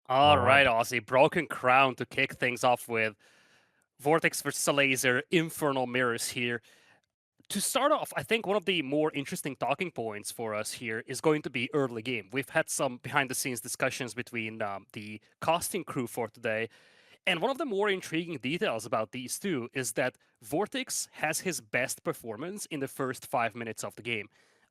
All All right. right, Aussie. Broken Crown to kick things off with. VortiX versus Elazer, Infernal Mirrors here. To start off, I think one of the more interesting talking points for us here is going to be early game. We've had some behind the scenes discussions between the casting crew for today. And one of the more intriguing details about these two is that VortiX has his best performance in the first 5 minutes of the game.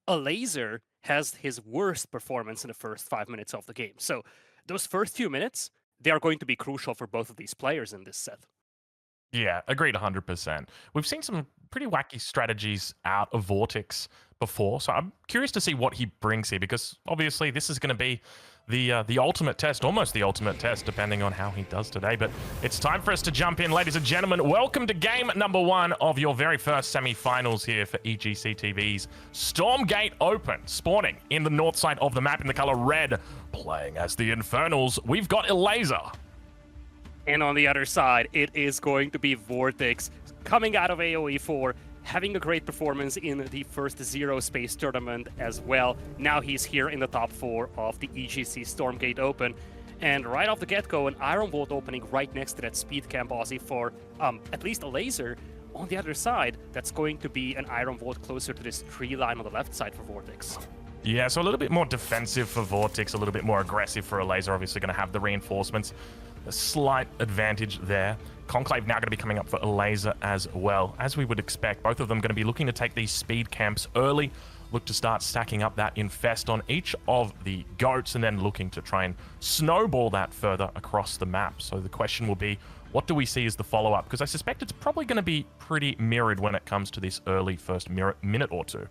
Elazer has his worst performance in the first 5 minutes of the game. So those first few minutes, they are going to be crucial for both of these players in this set. Yeah, agreed 100%. We've seen some pretty wacky strategies out of VortiX before, so I'm curious to see what he brings here because obviously this is going to be the ultimate test, almost the ultimate test, depending on how he does today. But it's time for us to jump in, ladies and gentlemen. Welcome to game number 1 of your very first semi-finals here for EGCTV's Stormgate Open, spawning in the north side of the map in the color red, playing as the Infernals. We've got Elazer. And on the other side, it is going to be VortiX coming out of AoE4, having a great performance in the first Zero Space tournament as well. Now he's here in the top 4 of the EGC Stormgate Open. And right off the get-go, an Iron Vault opening right next to that speed camp Aussie for at least Elazer. On the other side, that's going to be an Iron Vault closer to this tree line on the left side for VortiX. Yeah, so a little bit more defensive for VortiX, a little bit more aggressive for Elazer. Obviously going to have the reinforcements. A slight advantage there. Conclave now going to be coming up for Elazer as well. As we would expect, both of them going to be looking to take these speed camps early, look to start stacking up that infest on each of the goats, and then looking to try and snowball that further across the map. So the question will be, what do we see as the follow-up? Because I suspect it's probably going to be pretty mirrored when it comes to this early first minute or two.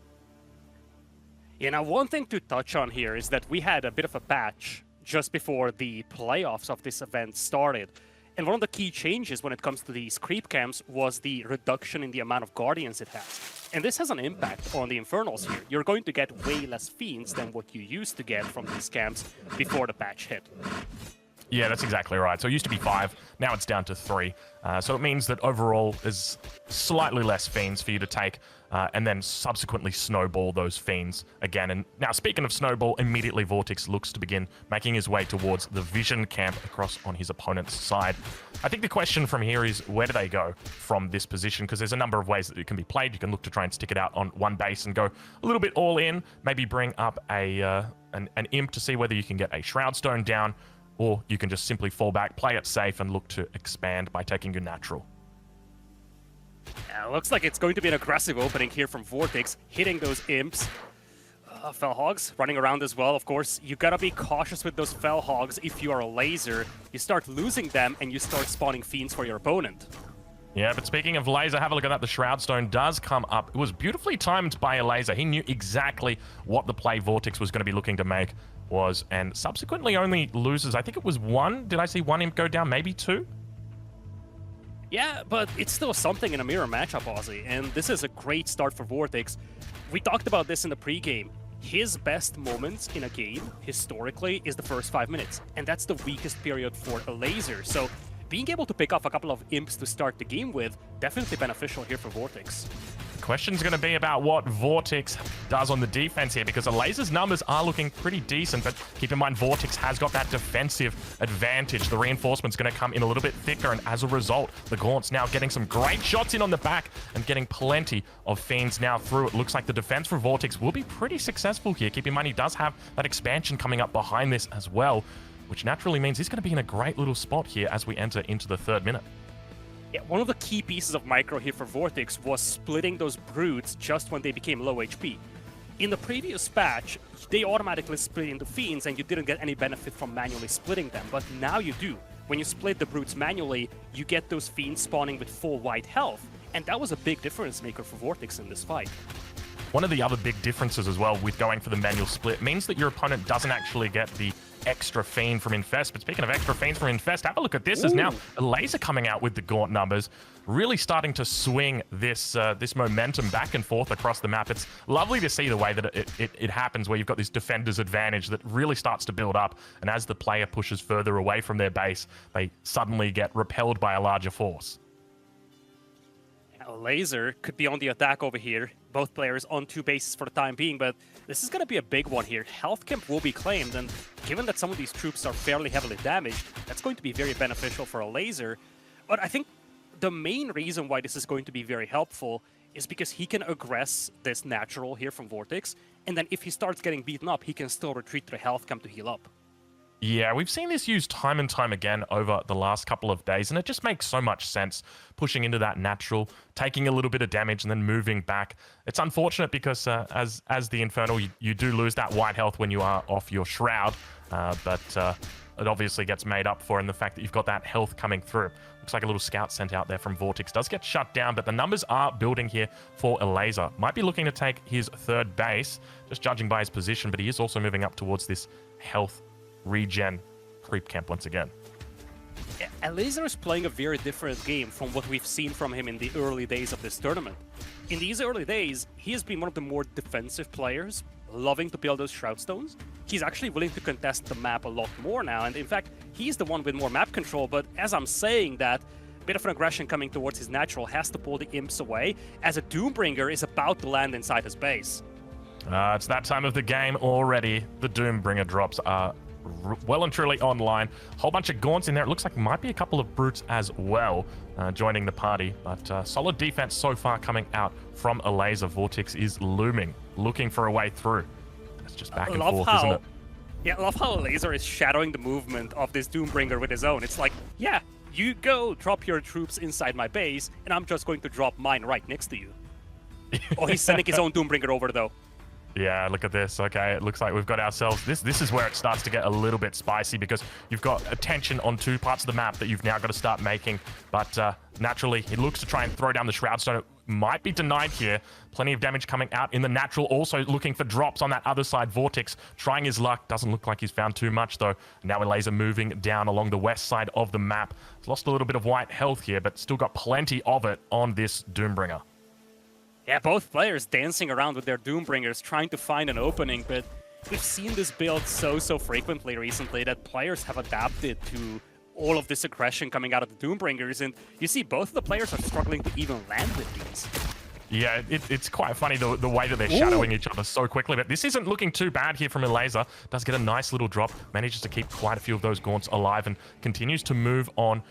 Yeah, now one thing to touch on here is that we had a bit of a patch just before the playoffs of this event started. And one of the key changes when it comes to these creep camps was the reduction in the amount of guardians it has. And this has an impact on the Infernals here. You're going to get way less fiends than what you used to get from these camps before the patch hit. Yeah, that's exactly right. So it used to be 5, now it's down to 3. So it means that overall there's slightly less fiends for you to take, and then subsequently snowball those fiends again. And now, speaking of snowball, immediately VortiX looks to begin making his way towards the Vision camp across on his opponent's side. I think the question from here is, where do they go from this position? Because there's a number of ways that it can be played. You can look to try and stick it out on one base and go a little bit all in, maybe bring up an imp to see whether you can get a Shroud Stone down, or you can just simply fall back, play it safe, and look to expand by taking your natural. Yeah, looks like it's going to be an aggressive opening here from VortiX, hitting those imps. Fell Hogs running around as well, of course. You gotta be cautious with those Fell Hogs if you are Elazer. You start losing them and you start spawning fiends for your opponent. Yeah, but speaking of Laser, have a look at that. The Shroud Stone does come up. It was beautifully timed by Elazer. He knew exactly what the play VortiX was going to be looking to make was, and subsequently only loses. I think it was 1. Did I see 1 imp go down? Maybe 2? Yeah, but it's still something in a mirror matchup, Aussie, and this is a great start for VortiX. We talked about this in the pregame. His best moments in a game, historically, is the first 5 minutes, and that's the weakest period for Elazer. So being able to pick off a couple of imps to start the game with, definitely beneficial here for VortiX. The question's going to be about what VortiX does on the defense here, because Elazer's numbers are looking pretty decent, but keep in mind VortiX has got that defensive advantage. The reinforcement's going to come in a little bit thicker, and as a result, the Gaunt's now getting some great shots in on the back and getting plenty of fiends now through. It looks like the defense for VortiX will be pretty successful here. Keep in mind he does have that expansion coming up behind this as well, which naturally means he's going to be in a great little spot here as we enter into the 3rd minute. Yeah, one of the key pieces of micro here for VortiX was splitting those brutes just when they became low HP. In the previous patch, they automatically split into fiends and you didn't get any benefit from manually splitting them, but now you do. When you split the brutes manually, you get those fiends spawning with full white health, and that was a big difference maker for VortiX in this fight. One of the other big differences as well with going for the manual split means that your opponent doesn't actually get the extra fiend from Infest. But speaking of extra fiends from Infest, have a look at this. As now Elazer coming out with the Gaunt numbers, really starting to swing this this momentum back and forth across the map. It's lovely to see the way that it happens, where you've got this defender's advantage that really starts to build up, and as the player pushes further away from their base, they suddenly get repelled by a larger force. Elazer could be on the attack over here. Both players on 2 bases for the time being, but this is going to be a big one here. Health camp will be claimed, and given that some of these troops are fairly heavily damaged, that's going to be very beneficial for Elazer. But I think the main reason why this is going to be very helpful is because he can aggress this natural here from VortiX, and then if he starts getting beaten up, he can still retreat to the health camp to heal up. Yeah, we've seen this used time and time again over the last couple of days, and it just makes so much sense pushing into that natural, taking a little bit of damage, and then moving back. It's unfortunate because as the Infernal, you do lose that white health when you are off your Shroud, but it obviously gets made up for in the fact that you've got that health coming through. Looks like a little scout sent out there from VortiX does get shut down, but the numbers are building here for Elazer. Might be looking to take his 3rd base, just judging by his position, but he is also moving up towards this health regen creep camp once again. Elazer is playing a very different game from what we've seen from him in the early days of this tournament. In these early days, he has been one of the more defensive players, loving to build those Shroud Stones. He's actually willing to contest the map a lot more now, and in fact, he's the one with more map control, but as I'm saying that, a bit of an aggression coming towards his natural has to pull the imps away, as a Doombringer is about to land inside his base. It's that time of the game already. The Doombringer drops are well and truly online. Whole bunch of Gaunts in there. It looks like might be a couple of Brutes as well joining the party, but solid defense so far coming out from Elazer. VortiX is looming, looking for a way through. It's just back and forth, isn't it? Yeah, I love how Elazer is shadowing the movement of this Doombringer with his own. It's like, yeah, you go drop your troops inside my base, and I'm just going to drop mine right next to you. Oh, he's sending his own Doombringer over, though. Yeah, look at this. Okay, it looks like we've got ourselves... This is where it starts to get a little bit spicy because you've got attention on 2 parts of the map that you've now got to start making. But naturally, he looks to try and throw down the Shroud Stone. It might be denied here. Plenty of damage coming out in the natural. Also looking for drops on that other side. VortiX trying his luck. Doesn't look like he's found too much, though. Now Elazer moving down along the west side of the map. He's lost a little bit of white health here, but still got plenty of it on this Doombringer. Yeah, both players dancing around with their Doombringers, trying to find an opening, but we've seen this build so frequently recently that players have adapted to all of this aggression coming out of the Doombringers, and you see both of the players are struggling to even land with these. Yeah, it's quite funny the way that they're shadowing each other so quickly, but this isn't looking too bad here from Elazer. Does get a nice little drop, manages to keep quite a few of those Gaunts alive, and continues to move on.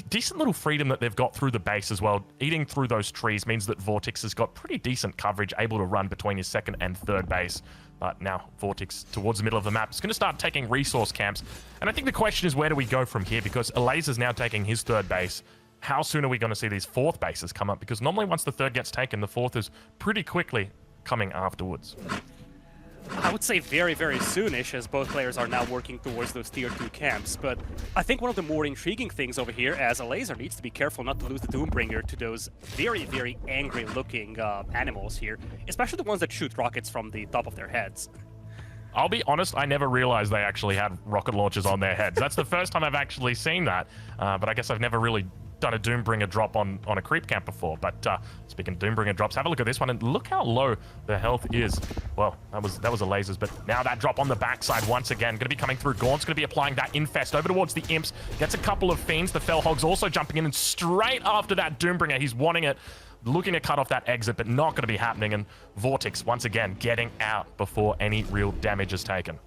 Decent little freedom that they've got through the base as well. Eating through those trees means that VortiX has got pretty decent coverage, able to run between his 2nd and 3rd base. But now VortiX towards the middle of the map is going to start taking resource camps. And I think the question is, where do we go from here? Because Elazer's now taking his 3rd base. How soon are we going to see these 4th bases come up? Because normally once the 3rd gets taken, the 4th is pretty quickly coming afterwards. I would say very soonish, as both players are now working towards those tier 2 camps, but I think one of the more intriguing things over here, as Elazer needs to be careful not to lose the Doombringer to those very angry looking animals here, especially the ones that shoot rockets from the top of their heads. I'll be honest, I never realized they actually had rocket launchers on their heads. That's the first time I've actually seen that, but I guess I've never really done a Doombringer drop on a creep camp before. But speaking of Doombringer drops, have a look at this one and look how low the health is. Well, that was Elazer's, but now that drop on the backside once again, going to be coming through. Gaunt's going to be applying that infest over towards the imps. Gets a couple of fiends. The Fell Hog's also jumping in, and straight after that Doombringer, he's wanting it. Looking to cut off that exit, but not going to be happening. And VortiX, once again, getting out before any real damage is taken.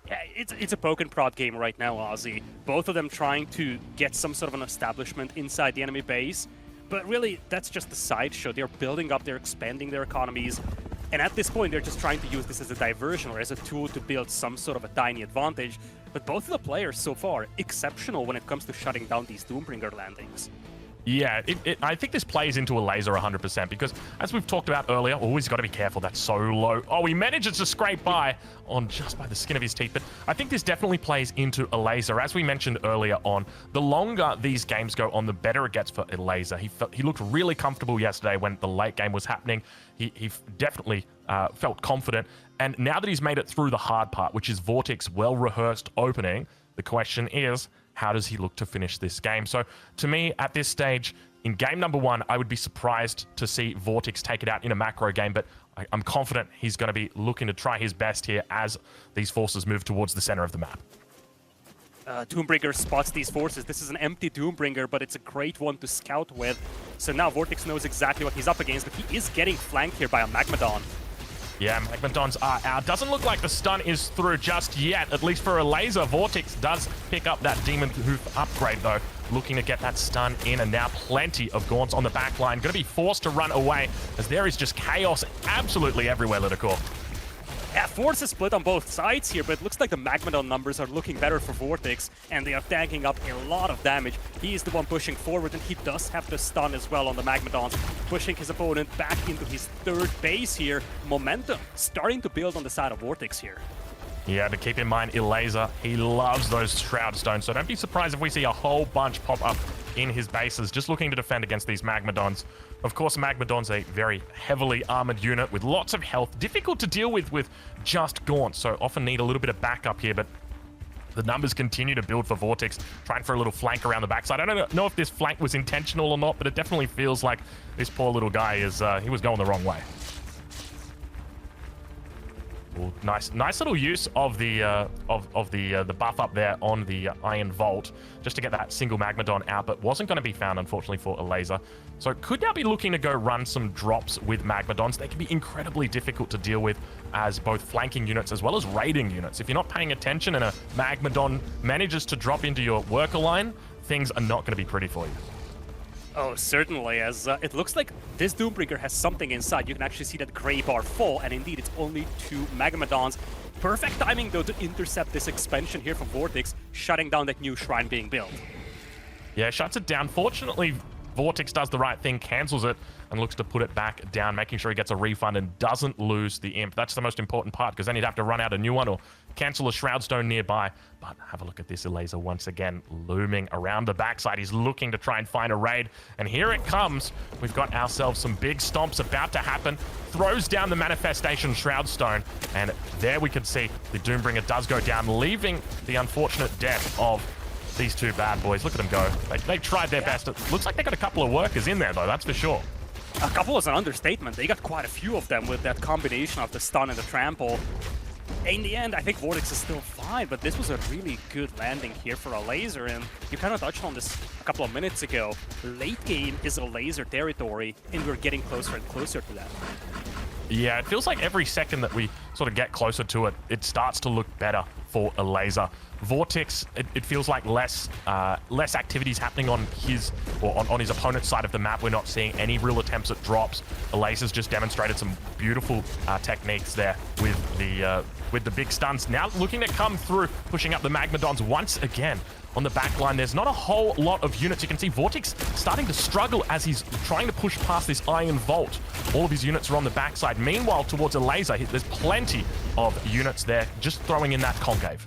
Yeah, it's a poke and prod game right now, Aussie. Both of them trying to get some sort of an establishment inside the enemy base. But really, that's just a sideshow. They're building up, they're expanding their economies. And at this point, they're just trying to use this as a diversion or as a tool to build some sort of a tiny advantage. But both of the players so far, exceptional when it comes to shutting down these Doombringer landings. Yeah, I think this plays into Elazer 100% because, as we've talked about earlier, always got to be careful. That's so low. Oh, he manages to scrape by on just by the skin of his teeth. But I think this definitely plays into Elazer. As we mentioned earlier on, the longer these games go on, the better it gets for Elazer. He looked really comfortable yesterday when the late game was happening. He definitely felt confident. And now that he's made it through the hard part, which is VortiX well-rehearsed opening, the question is, how does he look to finish this game? So to me, at this stage, in game number 1, I would be surprised to see VortiX take it out in a macro game, but I'm confident he's going to be looking to try his best here as these forces move towards the center of the map. Doombringer spots these forces. This is an empty Doombringer, but it's a great one to scout with. So now VortiX knows exactly what he's up against, but he is getting flanked here by a Magmadon. Yeah, Magmadons are out. Doesn't look like the stun is through just yet, at least for Elazer. VortiX does pick up that Demon Hoof upgrade, though. Looking to get that stun in, and now plenty of Gaunts on the back line. Going to be forced to run away, as there is just chaos absolutely everywhere, Lidakor. Yeah, force is split on both sides here, but it looks like the Magmadon numbers are looking better for VortiX, and they are tanking up a lot of damage. He is the one pushing forward, and he does have the stun as well on the Magmadons, pushing his opponent back into his third base here. Momentum starting to build on the side of VortiX here. Yeah, to keep in mind, Elazer, he loves those Shroud Stones, so don't be surprised if we see a whole bunch pop up in his bases, just looking to defend against these Magmadons. Of course, Magmadon's a very heavily armored unit with lots of health, difficult to deal with just Gaunt, so often need a little bit of backup here, but the numbers continue to build for VortiX, trying for a little flank around the backside. I don't know if this flank was intentional or not, but it definitely feels like this poor little guy is, he was going the wrong way. Ooh, nice little use of the the buff up there on the Iron Vault, just to get that single Magmadon out, but wasn't going to be found, unfortunately, for Elazer. So could now be looking to go run some drops with Magmadons. They can be incredibly difficult to deal with as both flanking units as well as raiding units. If you're not paying attention and a Magmadon manages to drop into your worker line, things are not going to be pretty for you. Oh, certainly, as it looks like this Doombringer has something inside. You can actually see that gray bar fall, and indeed it's only 2 Magmadons. Perfect timing, though, to intercept this expansion here from VortiX, shutting down that new shrine being built. Yeah, shuts it down. Fortunately, VortiX does the right thing, cancels it, and looks to put it back down, making sure he gets a refund and doesn't lose the imp. That's the most important part, because then he'd have to run out a new one or cancel a Shroud Stone nearby. But have a look at this Elazer once again, looming around the backside. He's looking to try and find a raid, and here it comes. We've got ourselves some big stomps about to happen. Throws down the Manifestation Shroud Stone, and there we can see the Doombringer does go down, leaving the unfortunate death of these 2 bad boys. Look at them go. They tried their best. It looks like they got a couple of workers in there, though, that's for sure. A couple is an understatement. They got quite a few of them with that combination of the stun and the trample. In the end, I think VortiX is still fine, but this was a really good landing here for Elazer, and you kind of touched on this a couple of minutes ago. Late game is Elazer territory, and we're getting closer and closer to that. Yeah, it feels like every second that we sort of get closer to it, it starts to look better for Elazer. VortiX, it feels like less activities happening on his or on his opponent's side of the map. We're not seeing any real attempts at drops. Elazer's just demonstrated some beautiful techniques there with the big stunts. Now looking to come through, pushing up the Magmadons once again. On the back line, there's not a whole lot of units. You can see VortiX starting to struggle as he's trying to push past this Iron Vault. All of his units are on the backside. Meanwhile, towards Elazer, there's plenty of units there, just throwing in that concave.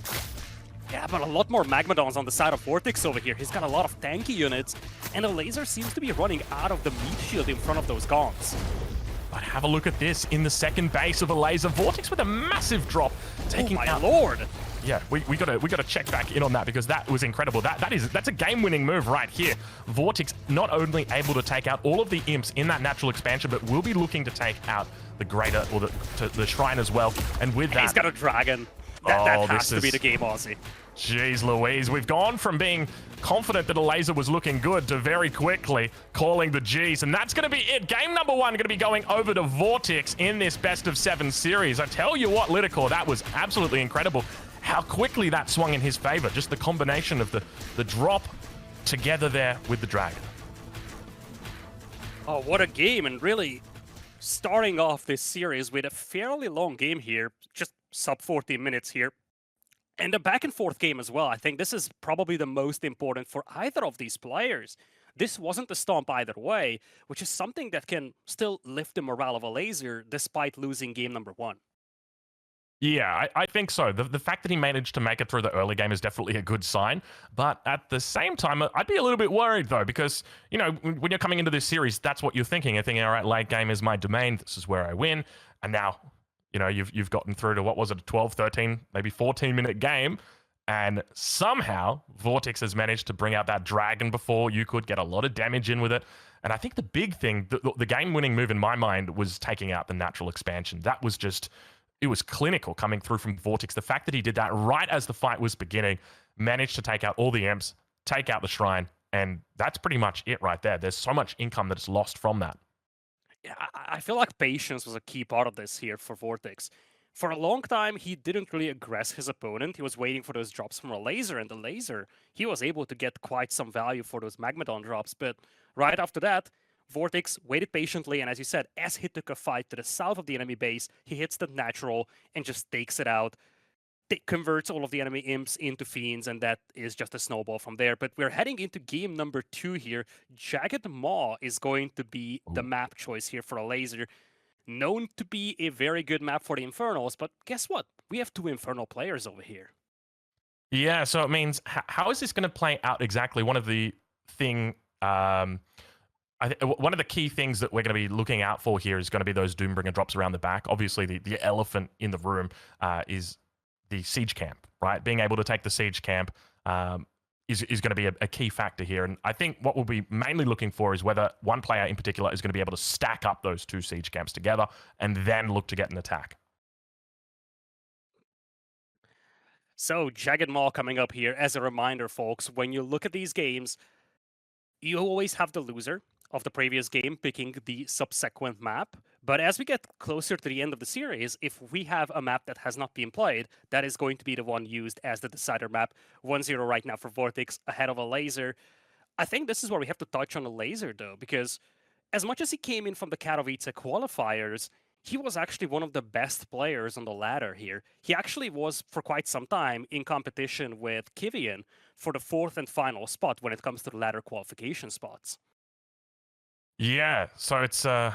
Yeah, but a lot more Magmadons on the side of VortiX over here. He's got a lot of tanky units, and Elazer seems to be running out of the meat shield in front of those Gaunts. But have a look at this in the second base of Elazer. VortiX with a massive drop, taking out... Oh my lord! Yeah, we gotta check back in on that, because that was incredible. That's a game-winning move right here. VortiX not only able to take out all of the imps in that natural expansion, but will be looking to take out the greater or the shrine as well. And with that, he's got a dragon. That has to be the game, Aussie. Jeez Louise, we've gone from being confident that Elazer was looking good to very quickly calling the G's, and that's going to be it. Game number 1 going to be going over to VortiX in this best of 7 series. I tell you what, Lidakor, that was absolutely incredible. How quickly that swung in his favor. Just the combination of the drop together there with the dragon. Oh, what a game, and really starting off this series with a fairly long game here, just sub 14 minutes here. And a back and forth game as well. I think this is probably the most important for either of these players. This wasn't a stomp either way, which is something that can still lift the morale of Elazer despite losing game number 1. Yeah, I think so. The fact that he managed to make it through the early game is definitely a good sign. But at the same time, I'd be a little bit worried, though, because, you know, when you're coming into this series, that's what you're thinking. You're thinking, all right, late game is my domain. This is where I win. And now, you know, you've gotten through to, what was it, a 12, 13, maybe 14-minute game. And somehow, VortiX has managed to bring out that dragon before you could get a lot of damage in with it. And I think the big thing, the game-winning move in my mind was taking out the natural expansion. That was just... It was clinical coming through from VortiX. The fact that he did that right as the fight was beginning, managed to take out all the imps, take out the shrine, And that's pretty much it right there. There's so much income that's lost from that. Yeah, I feel like patience was a key part of this here for VortiX. For a long time, he didn't really aggress his opponent. He was waiting for those drops from Elazer, and the Elazer, he was able to get quite some value for those Magmadon drops. But right after that, VortiX waited patiently, and as you said, as he took a fight to the south of the enemy base, he hits the natural and just takes it out. Converts all of the enemy imps into fiends, and that is just a snowball from there. But we're heading into game number 2 here. Jagged Maw is going to be the map choice here for Elazer. Known to be a very good map for the Infernals, but guess what? We have 2 Infernal players over here. Yeah, so it means, how is this going to play out exactly? One of the one of the key things that we're going to be looking out for here is going to be those Doombringer drops around the back. Obviously, the elephant in the room is the siege camp, right? Being able to take the siege camp is going to be a key factor here. And I think what we'll be mainly looking for is whether one player in particular is going to be able to stack up those 2 siege camps together and then look to get an attack. So, Jagged Maw coming up here. As a reminder, folks, when you look at these games, you always have the loser of the previous game picking the subsequent map. But as we get closer to the end of the series, if we have a map that has not been played, that is going to be the one used as the decider map. 1-0 right now for VortiX, ahead of Elazer. I think this is where we have to touch on Elazer, though, because as much as he came in from the Katowice qualifiers, he was actually one of the best players on the ladder here. He actually was, for quite some time, in competition with Kivian for the 4th and final spot when it comes to the ladder qualification spots. Yeah, so it's going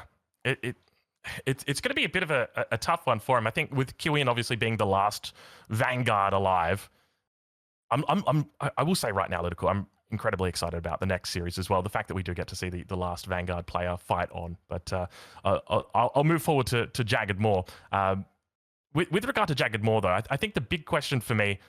to be a bit of a tough one for him. I think with Kiwian obviously being the last Vanguard alive, I will say right now, Lidakor, I'm incredibly excited about the next series as well. The fact that we do get to see the last Vanguard player fight on. But I'll move forward to Jagged Maw. With regard to Jagged Maw, though, I think the big question for me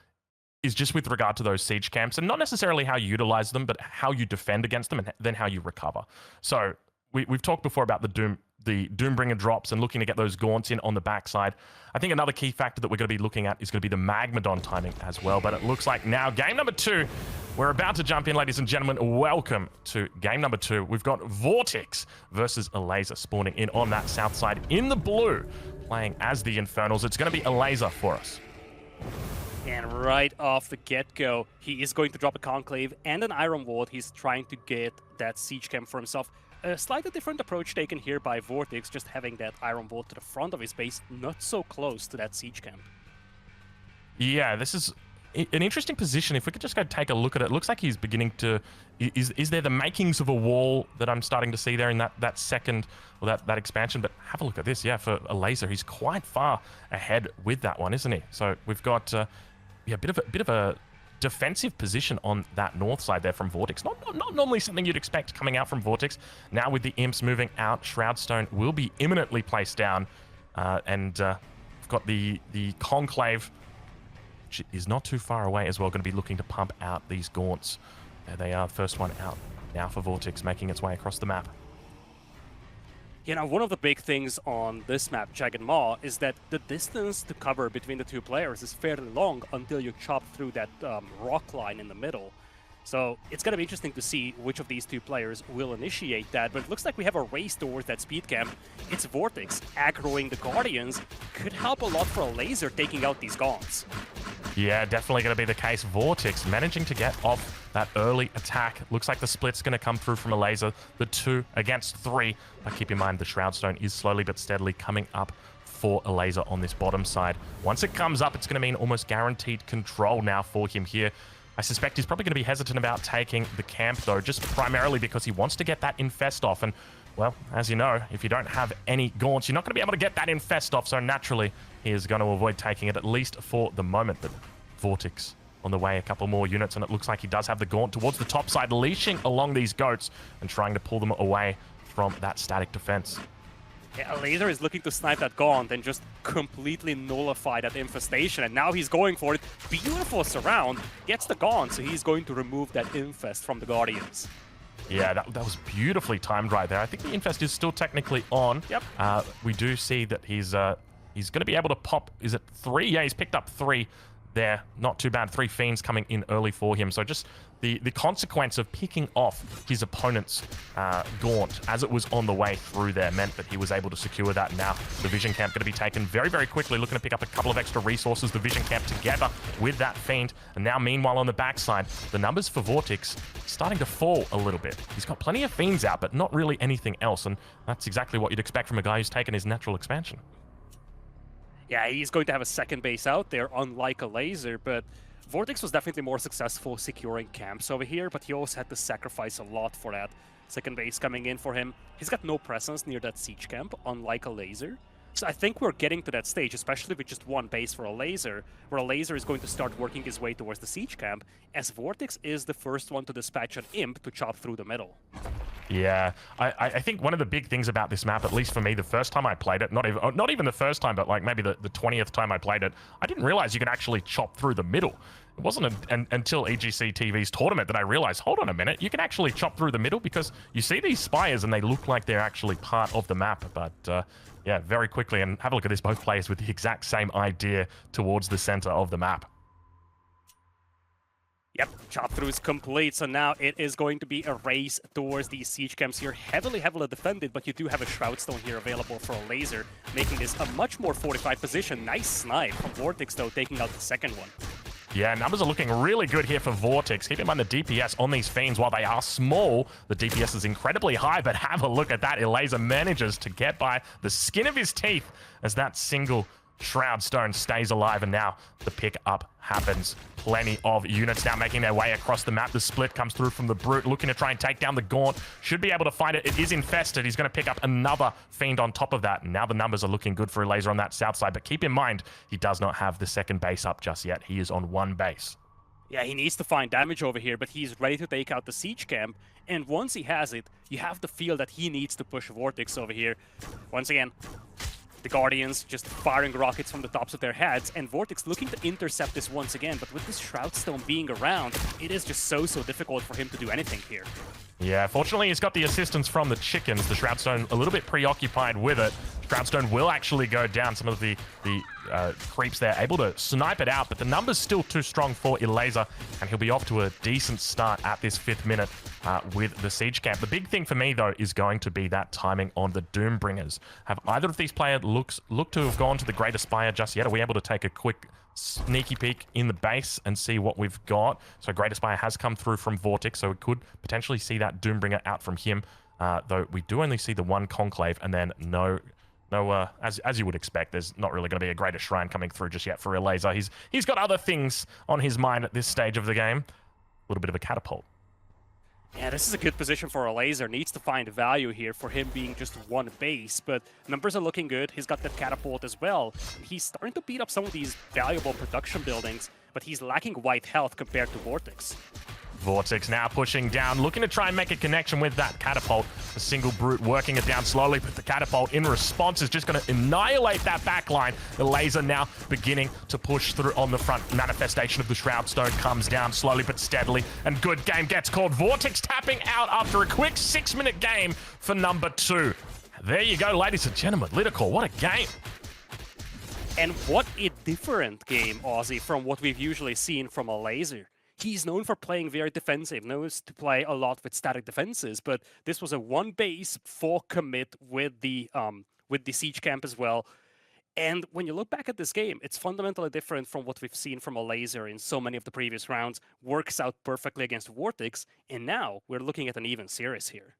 is just with regard to those siege camps, and not necessarily how you utilize them, but how you defend against them and then how you recover. So we've talked before about the Doombringer drops and looking to get those gaunts in on the backside. I think another key factor that we're going to be looking at is going to be the Magmadon timing as well. But it looks like now game number 2, we're about to jump in, ladies and gentlemen. Welcome to game number 2. We've got VortiX versus Elazer spawning in on that south side in the blue, playing as the Infernals. It's going to be Elazer for us. And right off the get-go, he is going to drop a Conclave and an Iron Ward. He's trying to get that siege camp for himself. A slightly different approach taken here by VortiX, just having that Iron Ward to the front of his base, not so close to that siege camp. Yeah, this is an interesting position. If we could just go take a look at it, it looks like he's beginning to... Is there the makings of a wall that I'm starting to see there in that second, or that expansion? But have a look at this. Yeah, for Elazer, he's quite far ahead with that one, isn't he? So we've got... yeah, a bit of a defensive position on that north side there from VortiX. Not normally something you'd expect coming out from VortiX. Now with the imps moving out, Shroudstone will be imminently placed down. And we've got the Conclave, which is not too far away as well, going to be looking to pump out these gaunts. There they are, first one out now for VortiX, making its way across the map. You know, one of the big things on this map, Jagged Maw, is that the distance to cover between the 2 players is fairly long until you chop through that rock line in the middle. So it's going to be interesting to see which of these 2 players will initiate that, but it looks like we have a race towards that speed camp. It's VortiX aggroing the Guardians. Could help a lot for Elazer taking out these Gaunts. Yeah, definitely going to be the case. VortiX managing to get off that early attack. Looks like the split's going to come through from Elazer. The 2 against 3. But keep in mind, the Shroudstone is slowly but steadily coming up for Elazer on this bottom side. Once it comes up, it's going to mean almost guaranteed control now for him here. I suspect he's probably going to be hesitant about taking the camp, though, just primarily because he wants to get that infest off. And, well, as you know, if you don't have any gaunts, you're not going to be able to get that infest off. So naturally, he is going to avoid taking it, at least for the moment. But VortiX on the way, a couple more units, and it looks like he does have the gaunt towards the top side, leashing along these goats and trying to pull them away from that static defense. Yeah, Elazer is looking to snipe that Gaunt and just completely nullify that infestation, and now he's going for it. Beautiful surround, gets the Gaunt, so he's going to remove that infest from the Guardians. Yeah, that was beautifully timed right there. I think the infest is still technically on. Yep. We do see that he's going to be able to pop, is it 3? Yeah, he's picked up 3 there. Not too bad. 3 Fiends coming in early for him. So just the consequence of picking off his opponent's Gaunt as it was on the way through there meant that he was able to secure that. Now the Vision Camp going to be taken very, very quickly, looking to pick up a couple of extra resources. The Vision Camp together with that Fiend. And now meanwhile on the backside, the numbers for VortiX starting to fall a little bit. He's got plenty of Fiends out, but not really anything else. And that's exactly what you'd expect from a guy who's taken his natural expansion. Yeah, he's going to have a second base out there, unlike Elazer, but VortiX was definitely more successful securing camps over here, but he also had to sacrifice a lot for that. Second base coming in for him. He's got no presence near that siege camp, unlike Elazer. So I think we're getting to that stage, especially with just one base for Elazer, where Elazer is going to start working his way towards the siege camp, as VortiX is the first one to dispatch an imp to chop through the middle. Yeah, I think one of the big things about this map, at least for me, the first time I played it, not even the first time, but like maybe the 20th time I played it, I didn't realize you could actually chop through the middle. It wasn't until EGCTV's tournament that I realized, hold on a minute, you can actually chop through the middle because you see these spires and they look like they're actually part of the map. But yeah, very quickly, and have a look at this, both players with the exact same idea towards the center of the map. Yep, chop through is complete, so now it is going to be a race towards these siege camps here. Heavily defended, but you do have a Shroud Stone here available for Elazer, making this a much more fortified position. Nice snipe from VortiX, though, taking out the second one. Yeah, numbers are looking really good here for VortiX. Keep in mind the DPS on these Fiends, while they are small, the DPS is incredibly high, but have a look at that. Elazer manages to get by the skin of his teeth as that single Shroud Stone stays alive, and now the pick up happens. Plenty of units now making their way across the map. The split comes through from the Brute, looking to try and take down the Gaunt. Should be able to find it. It is infested. He's going to pick up another Fiend on top of that. Now the numbers are looking good for Elazer on that south side, but keep in mind, he does not have the second base up just yet. He is on one base. Yeah, he needs to find damage over here, but he's ready to take out the siege camp. And once he has it, you have to feel that he needs to push VortiX over here. Once again, the Guardians just firing rockets from the tops of their heads, and VortiX looking to intercept this once again, but with this Shroud Stone being around, it is just so difficult for him to do anything here. Yeah, fortunately he's got the assistance from the chickens. The Shroud Stone a little bit preoccupied with it. Shroud Stone will actually go down. Some of the creeps there able to snipe it out, but the number's still too strong for Elazer, and he'll be off to a decent start at this 5th minute with the siege camp. The big thing for me, though, is going to be that timing on the Doombringers. Have either of these players look to have gone to the Greater Spire just yet? Are we able to take a quick sneaky peek in the base and see what we've got? So Greater Spire has come through from VortiX, so we could potentially see that Doombringer out from him, though we do only see the one Conclave, and then no, as you would expect, there's not really going to be a Greater Shrine coming through just yet for Elazer. He's got other things on his mind at this stage of the game. A little bit of a catapult. Yeah, this is a good position for Elazer. Needs to find value here for him being just one base, but numbers are looking good. He's got that catapult as well. He's starting to beat up some of these valuable production buildings, but he's lacking white health compared to VortiX. VortiX now pushing down, looking to try and make a connection with that catapult. The single Brute working it down slowly, but the catapult in response is just going to annihilate that backline. The Elazer now beginning to push through on the front. Manifestation of the Shroud Stone comes down slowly but steadily, and good game gets called. VortiX tapping out after a quick 6-minute game for number 2. There you go, ladies and gentlemen. Lidakor, what a game. And what a different game, Aussie, from what we've usually seen from Elazer. He's known for playing very defensive, knows to play a lot with static defenses, but this was a one base, 4 commit with the siege camp as well. And when you look back at this game, it's fundamentally different from what we've seen from Elazer in so many of the previous rounds. Works out perfectly against VortiX, and now we're looking at an even series here.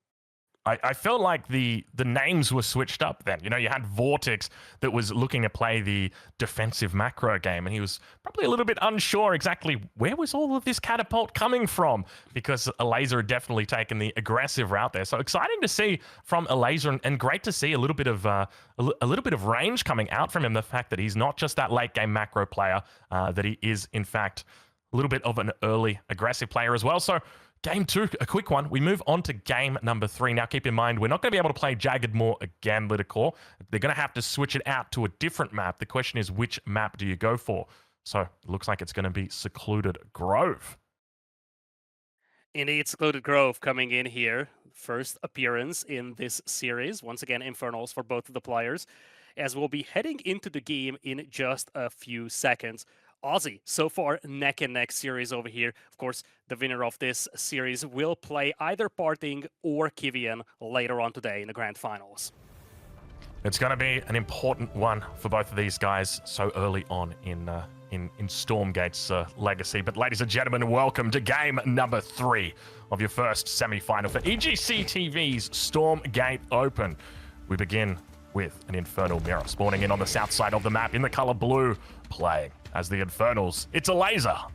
I felt like the names were switched up then. You know, you had VortiX that was looking to play the defensive macro game, and he was probably a little bit unsure exactly where was all of this catapult coming from, because Elazer had definitely taken the aggressive route there. So exciting to see from Elazer, and great to see a little bit of range coming out from him. The fact that he's not just that late game macro player, that he is in fact a little bit of an early aggressive player as well. So Game 2, a quick one. We move on to game number 3. Now, keep in mind, we're not going to be able to play Jagged Maw again, Lidakor. They're going to have to switch it out to a different map. The question is, which map do you go for? So, it looks like it's going to be Secluded Grove. Indeed, Secluded Grove coming in here. First appearance in this series. Once again, Infernals for both of the players, as we'll be heading into the game in just a few seconds. Aussie. So far, neck and neck series over here. Of course, the winner of this series will play either Parting or Kivian later on today in the grand finals. It's going to be an important one for both of these guys so early on in Stormgate's legacy. But ladies and gentlemen, welcome to game number 3 of your first semi-final for EGCTV's Stormgate Open. We begin with an Infernal Mirror spawning in on the south side of the map in the color blue, playing as the Infernals. It's Elazer.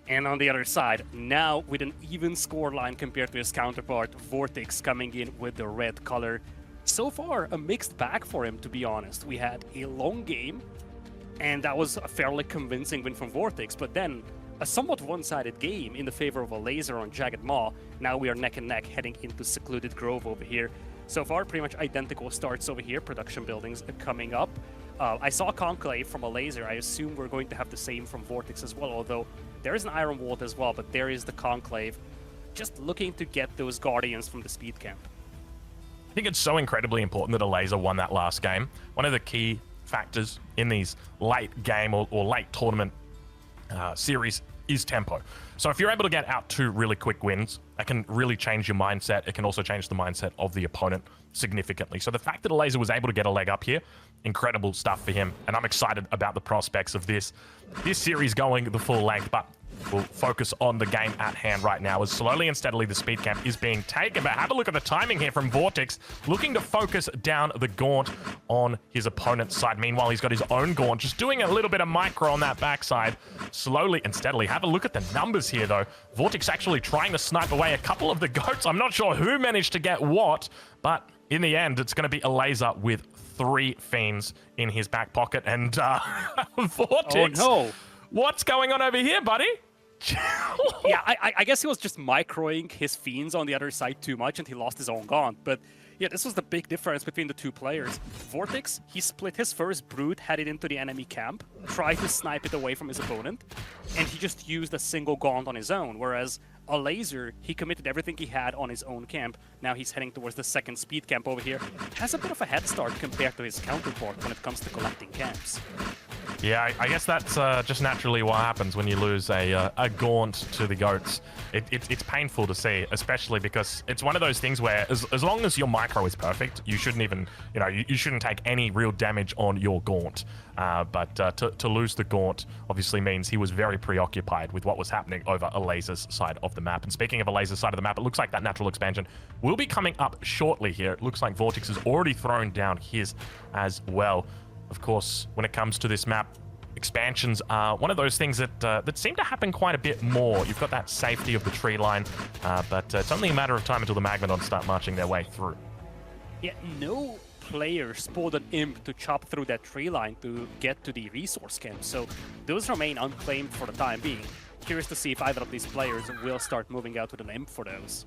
And on the other side, now with an even scoreline compared to his counterpart, VortiX coming in with the red color. So far, a mixed bag for him, to be honest. We had a long game, and that was a fairly convincing win from VortiX, but then a somewhat one-sided game in the favor of Elazer on Jagged Maw. Now we are neck and neck heading into Secluded Grove over here. So far, pretty much identical starts over here. Production buildings coming up. I saw Conclave from Elazer. I assume we're going to have the same from VortiX as well, although there is an Iron Vault as well, but there is the Conclave. Just looking to get those Guardians from the speed camp. I think it's so incredibly important that Elazer won that last game. One of the key factors in these late game or late tournament series is tempo. So if you're able to get out 2 really quick wins, that can really change your mindset. It can also change the mindset of the opponent significantly. So the fact that Elazer was able to get a leg up here, incredible stuff for him. And I'm excited about the prospects of this series going the full length. But we'll focus on the game at hand right now as slowly and steadily the speed camp is being taken. But have a look at the timing here from VortiX, looking to focus down the gaunt on his opponent's side. Meanwhile, he's got his own gaunt, just doing a little bit of micro on that backside, slowly and steadily. Have a look at the numbers here, though. VortiX actually trying to snipe away a couple of the goats. I'm not sure who managed to get what, but in the end, it's going to be Elazer with 3 fiends in his back pocket. And VortiX, oh no! What's going on over here, buddy? Yeah, I guess he was just microing his fiends on the other side too much and he lost his own gaunt. But yeah, this was the big difference between the 2 players. VortiX, he split his first brood, headed into the enemy camp, tried to snipe it away from his opponent, and he just used a single gaunt on his own. Whereas Elazer, he committed everything he had on his own camp. Now he's heading towards the second speed camp over here. Has a bit of a head start compared to his counterpart when it comes to collecting camps. Yeah, I guess that's just naturally what happens when you lose a gaunt to the goats. It's painful to see, especially because it's one of those things where as long as your micro is perfect, you shouldn't even, you shouldn't take any real damage on your gaunt. But to lose the gaunt obviously means he was very preoccupied with what was happening over Elazer's side of the map. And speaking of Elazer's side of the map, it looks like that natural expansion will be coming up shortly here. It looks like VortiX has already thrown down his as well. Of course, when it comes to this map, expansions are one of those things that seem to happen quite a bit more. You've got that safety of the tree line, but it's only a matter of time until the Magmadons start marching their way through. Yeah, no player spawned an imp to chop through that tree line to get to the resource camp, so those remain unclaimed for the time being. Curious to see if either of these players will start moving out with an imp for those.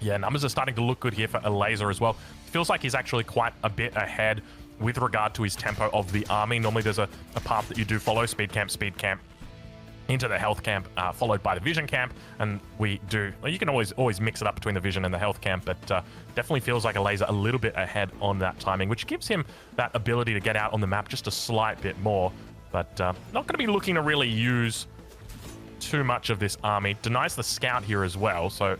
Yeah, numbers are starting to look good here for Elazer as well. Feels like he's actually quite a bit ahead with regard to his tempo of the army. Normally there's a path that you do follow, speed camp, into the health camp, followed by the vision camp, and we do, well, you can always mix it up between the vision and the health camp, but definitely feels like Elazer a little bit ahead on that timing, which gives him that ability to get out on the map just a slight bit more, but not going to be looking to really use too much of this army. Denies the scout here as well, so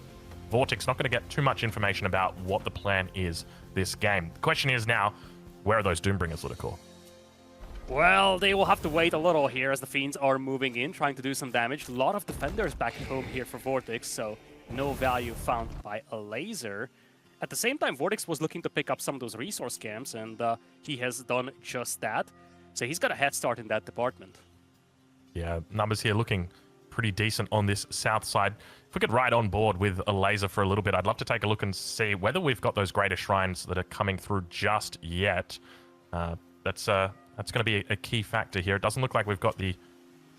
VortiX not going to get too much information about what the plan is this game. The question is now, where are those Doombringers, Lidakor? Well, they will have to wait a little here as the Fiends are moving in, trying to do some damage. A lot of defenders back at home here for VortiX, so no value found by Elazer. At the same time, VortiX was looking to pick up some of those resource camps, and he has done just that. So he's got a head start in that department. Yeah, numbers here looking pretty decent on this south side. If we could ride on board with Elazer for a little bit, I'd love to take a look and see whether we've got those greater shrines that are coming through just yet. That's going to be a key factor here. It doesn't look like we've got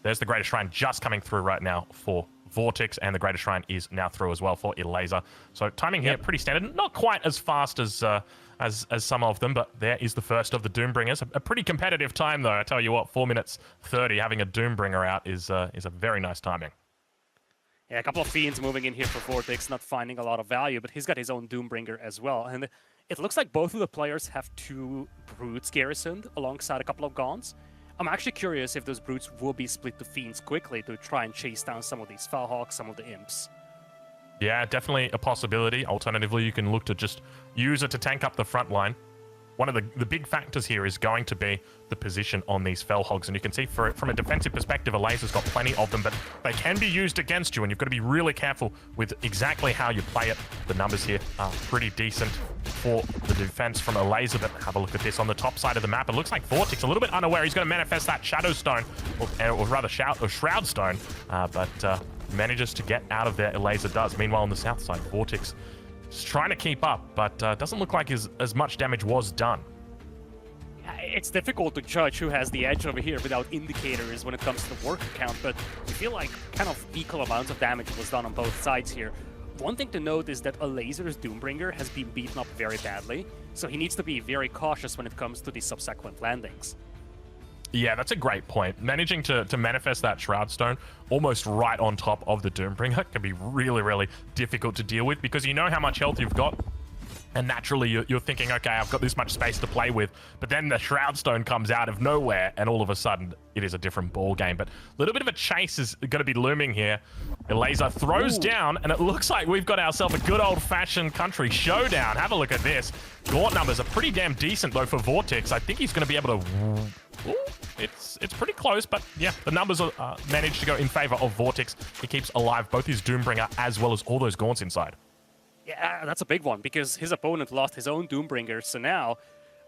there's the greater shrine just coming through right now for VortiX, and the greater shrine is now through as well for Elazer. So timing here pretty standard, not quite as fast as some of them, but there is the first of the Doombringers. A pretty competitive time though. I tell you what, 4 minutes 30, having a Doombringer out is a very nice timing. Yeah, a couple of Fiends moving in here for VortiX, not finding a lot of value, but he's got his own Doombringer as well. And it looks like both of the players have 2 Brutes garrisoned alongside a couple of Gaunts. I'm actually curious if those brutes will be split to fiends quickly to try and chase down some of these Felhawks, some of the imps. Yeah, definitely a possibility. Alternatively, you can look to just use it to tank up the front line. One of the big factors here is going to be the position on these Felhogs. And you can see from a defensive perspective, Elazer's got plenty of them, but they can be used against you, and you've got to be really careful with exactly how you play it. The numbers here are pretty decent for the defense from Elazer, but have a look at this on the top side of the map. It looks like VortiX a little bit unaware. He's going to manifest that Shadow Stone, or rather Shroud Stone, but manages to get out of there. Elazer does. Meanwhile, on the south side, VortiX is trying to keep up, but doesn't look like as much damage was done. It's difficult to judge who has the edge over here without indicators when it comes to the worker count, but I feel like kind of equal amounts of damage was done on both sides here. One thing to note is that Elazer's Doombringer has been beaten up very badly, so he needs to be very cautious when it comes to the subsequent landings. Yeah, that's a great point. Managing to manifest that Shroud Stone almost right on top of the Doombringer can be really, really difficult to deal with, because you know how much health you've got, and naturally you're thinking, okay, I've got this much space to play with, but then the Shroud Stone comes out of nowhere, and all of a sudden it is a different ball game. But a little bit of a chase is going to be looming here. Elazer throws down, and it looks like we've got ourselves a good old-fashioned country showdown. Have a look at this. Gaunt numbers are pretty damn decent, though, for VortiX. I think he's going to be able to... Ooh, it's pretty close, but yeah, the numbers are managed to go in favor of VortiX. He keeps alive both his Doombringer as well as all those Gaunts inside. Yeah, that's a big one, because his opponent lost his own Doombringer, so now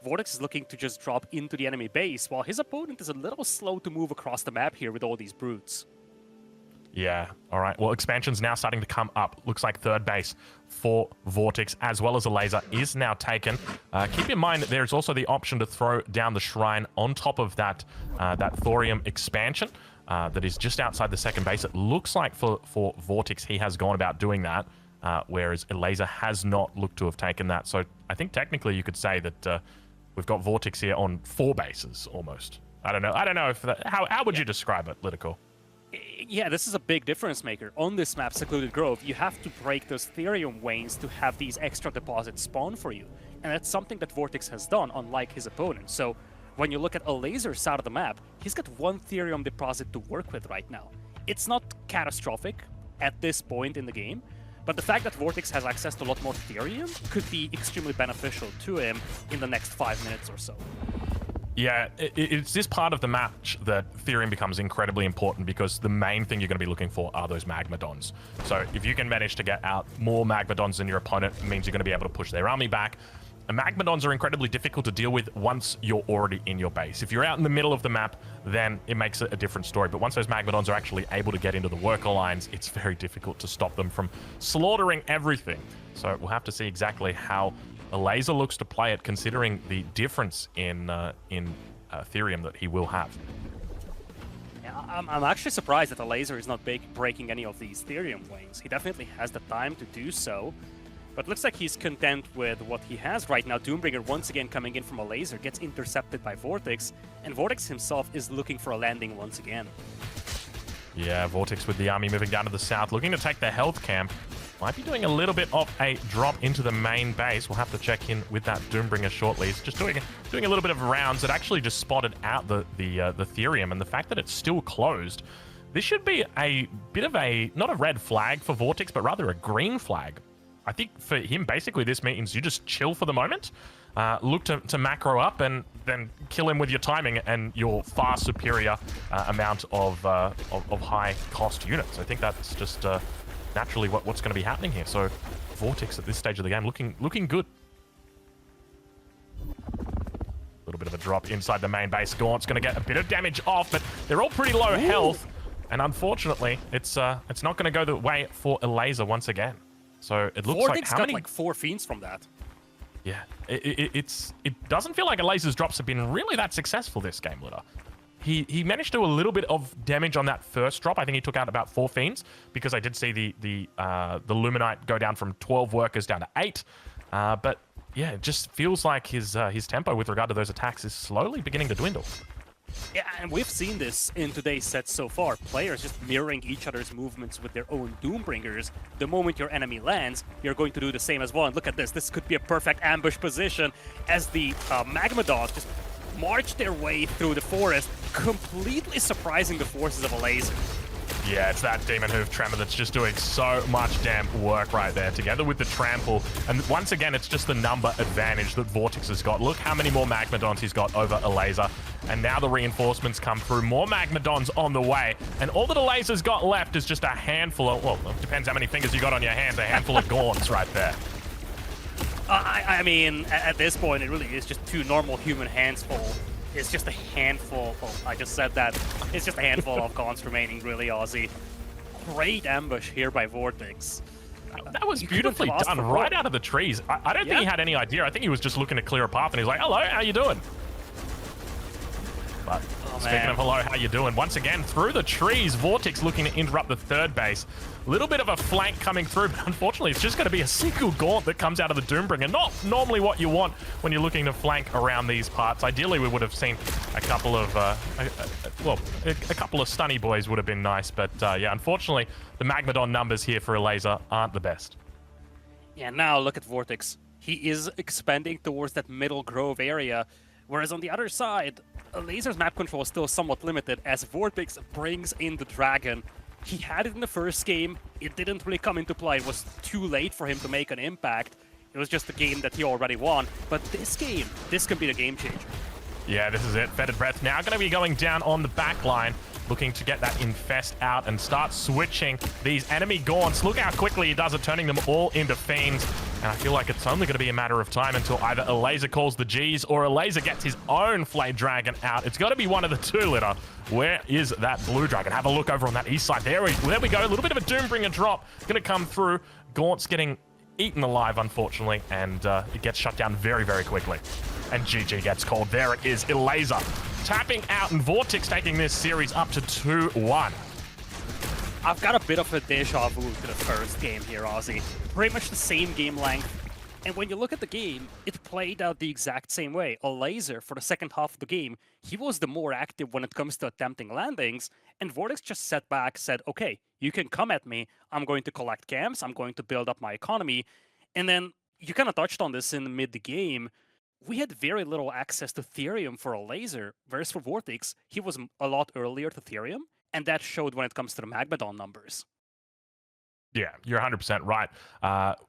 VortiX is looking to just drop into the enemy base, while his opponent is a little slow to move across the map here with all these brutes. Yeah, all right. Well, expansion's now starting to come up. Looks like third base for VortiX, as well as Elazer, is now taken. Keep in mind that there's also the option to throw down the shrine on top of that thorium expansion that is just outside the second base. It looks like for VortiX, he has gone about doing that, whereas Elazer has not looked to have taken that. So I think technically you could say that we've got VortiX here on 4 bases almost. I don't know if that, how would you describe it, Lidakor? Yeah, this is a big difference maker. On this map, Secluded Grove, you have to break those Therium veins to have these extra deposits spawn for you. And that's something that VortiX has done, unlike his opponent. So when you look at Elazer's side of the map, he's got 1 Therium deposit to work with right now. It's not catastrophic at this point in the game, but the fact that VortiX has access to a lot more Therium could be extremely beneficial to him in the next 5 minutes or so. Yeah, it's this part of the match that Therium becomes incredibly important, because the main thing you're going to be looking for are those Magmadons. So if you can manage to get out more Magmadons than your opponent, it means you're going to be able to push their army back. And Magmadons are incredibly difficult to deal with once you're already in your base. If you're out in the middle of the map, then it makes it a different story. But once those Magmadons are actually able to get into the worker lines, it's very difficult to stop them from slaughtering everything. So we'll have to see exactly how Elazer looks to play it, considering the difference in Therium that he will have. Yeah, I'm actually surprised that Elazer is not breaking any of these Therium veins. He definitely has the time to do so, but looks like he's content with what he has right now. Doombringer once again coming in from Elazer, gets intercepted by VortiX, and VortiX himself is looking for a landing once again. Yeah, VortiX with the army moving down to the south, looking to take the health camp. Might be doing a little bit of a drop into the main base. We'll have to check in with that Doombringer shortly. It's just doing a little bit of rounds. It actually just spotted out the Therium, and the fact that it's still closed. This should be a bit of a, not a red flag for VortiX, but rather a green flag. I think for him, basically, this means you just chill for the moment, look to macro up, and then kill him with your timing and your far superior amount of high cost units. I think that's just naturally what's going to be happening here. So VortiX at this stage of the game looking good. A little bit of a drop inside the main base. Gaunt's going to get a bit of damage off, but they're all pretty low health, and unfortunately it's not going to go the way for Elazer once again. So it looks like got like 4 fiends from that. Yeah, it doesn't feel like Elazer's drops have been really that successful this game, Lidakor. He managed to do a little bit of damage on that first drop. I think he took out about 4 fiends, because I did see the Luminite go down from 12 workers down to 8. But yeah, it just feels like his tempo with regard to those attacks is slowly beginning to dwindle. Yeah, and we've seen this in today's set so far. Players just mirroring each other's movements with their own Doombringers. The moment your enemy lands, you're going to do the same as well. And look at this. This could be a perfect ambush position as the Magmadons just march their way through the forest, completely surprising the forces of Elazer. Yeah, it's that Demon Hoof Tremor that's just doing so much damn work right there, together with the Trample. And once again, it's just the number advantage that VortiX has got. Look how many more Magmadons he's got over Elazer. And now the reinforcements come through. More Magmadons on the way. And all that Elazer's got left is just a handful of, well, it depends how many fingers you got on your hands, a handful of Gaunts right there. I mean, at this point, it really is just two normal human hands full. It's just a handful. Oh, I just said that. It's just a handful of Gaunts remaining, really, Aussie. Great ambush here by VortiX. That was beautifully done right out of the trees. I don't think he had any idea. I think he was just looking to clear a path, and he's like, hello, how you doing? But speaking of hello, how you doing? Once again, through the trees, VortiX looking to interrupt the third base. A little bit of a flank coming through, but unfortunately, it's just going to be a single Gaunt that comes out of the Doombringer. Not normally what you want when you're looking to flank around these parts. Ideally, we would have seen a couple of, a couple of stunny boys would have been nice. But yeah, unfortunately, the Magmadon numbers here for Elazer aren't the best. Yeah, now look at VortiX. He is expanding towards that middle grove area. Whereas on the other side, Elazer's map control is still somewhat limited as VortiX brings in the Dragon. He had it in the first game, it didn't really come into play, it was too late for him to make an impact. It was just a game that he already won. But this game, this can be the game changer. Yeah, this is it. Fetid Breath now going to be going down on the back line, looking to get that Infest out and start switching these enemy Gaunts. Look how quickly he does it, turning them all into Fiends. And I feel like it's only going to be a matter of time until either Elazer calls the G's or Elazer gets his own Flame Dragon out. It's got to be one of the two, Litter. Where is that Blue Dragon? Have a look over on that east side. There we go. A little bit of a Doombringer drop. Going to come through. Gaunt's getting eaten alive, unfortunately, and it gets shut down very, very quickly. And GG gets called. There it is, Elazer tapping out, and VortiX taking this series up to 2-1. I've got a bit of a deja vu to the first game here, Aussie. Pretty much the same game length. And when you look at the game, it played out the exact same way. Elazer, for the second half of the game, he was the more active when it comes to attempting landings, and VortiX just sat back, said, okay, you can come at me, I'm going to collect camps, I'm going to build up my economy. And then, you kind of touched on this in mid-game, we had very little access to Therium for Elazer, whereas for VortiX, he was a lot earlier to Therium, and that showed when it comes to the Magmadon numbers. Yeah, you're 100% right.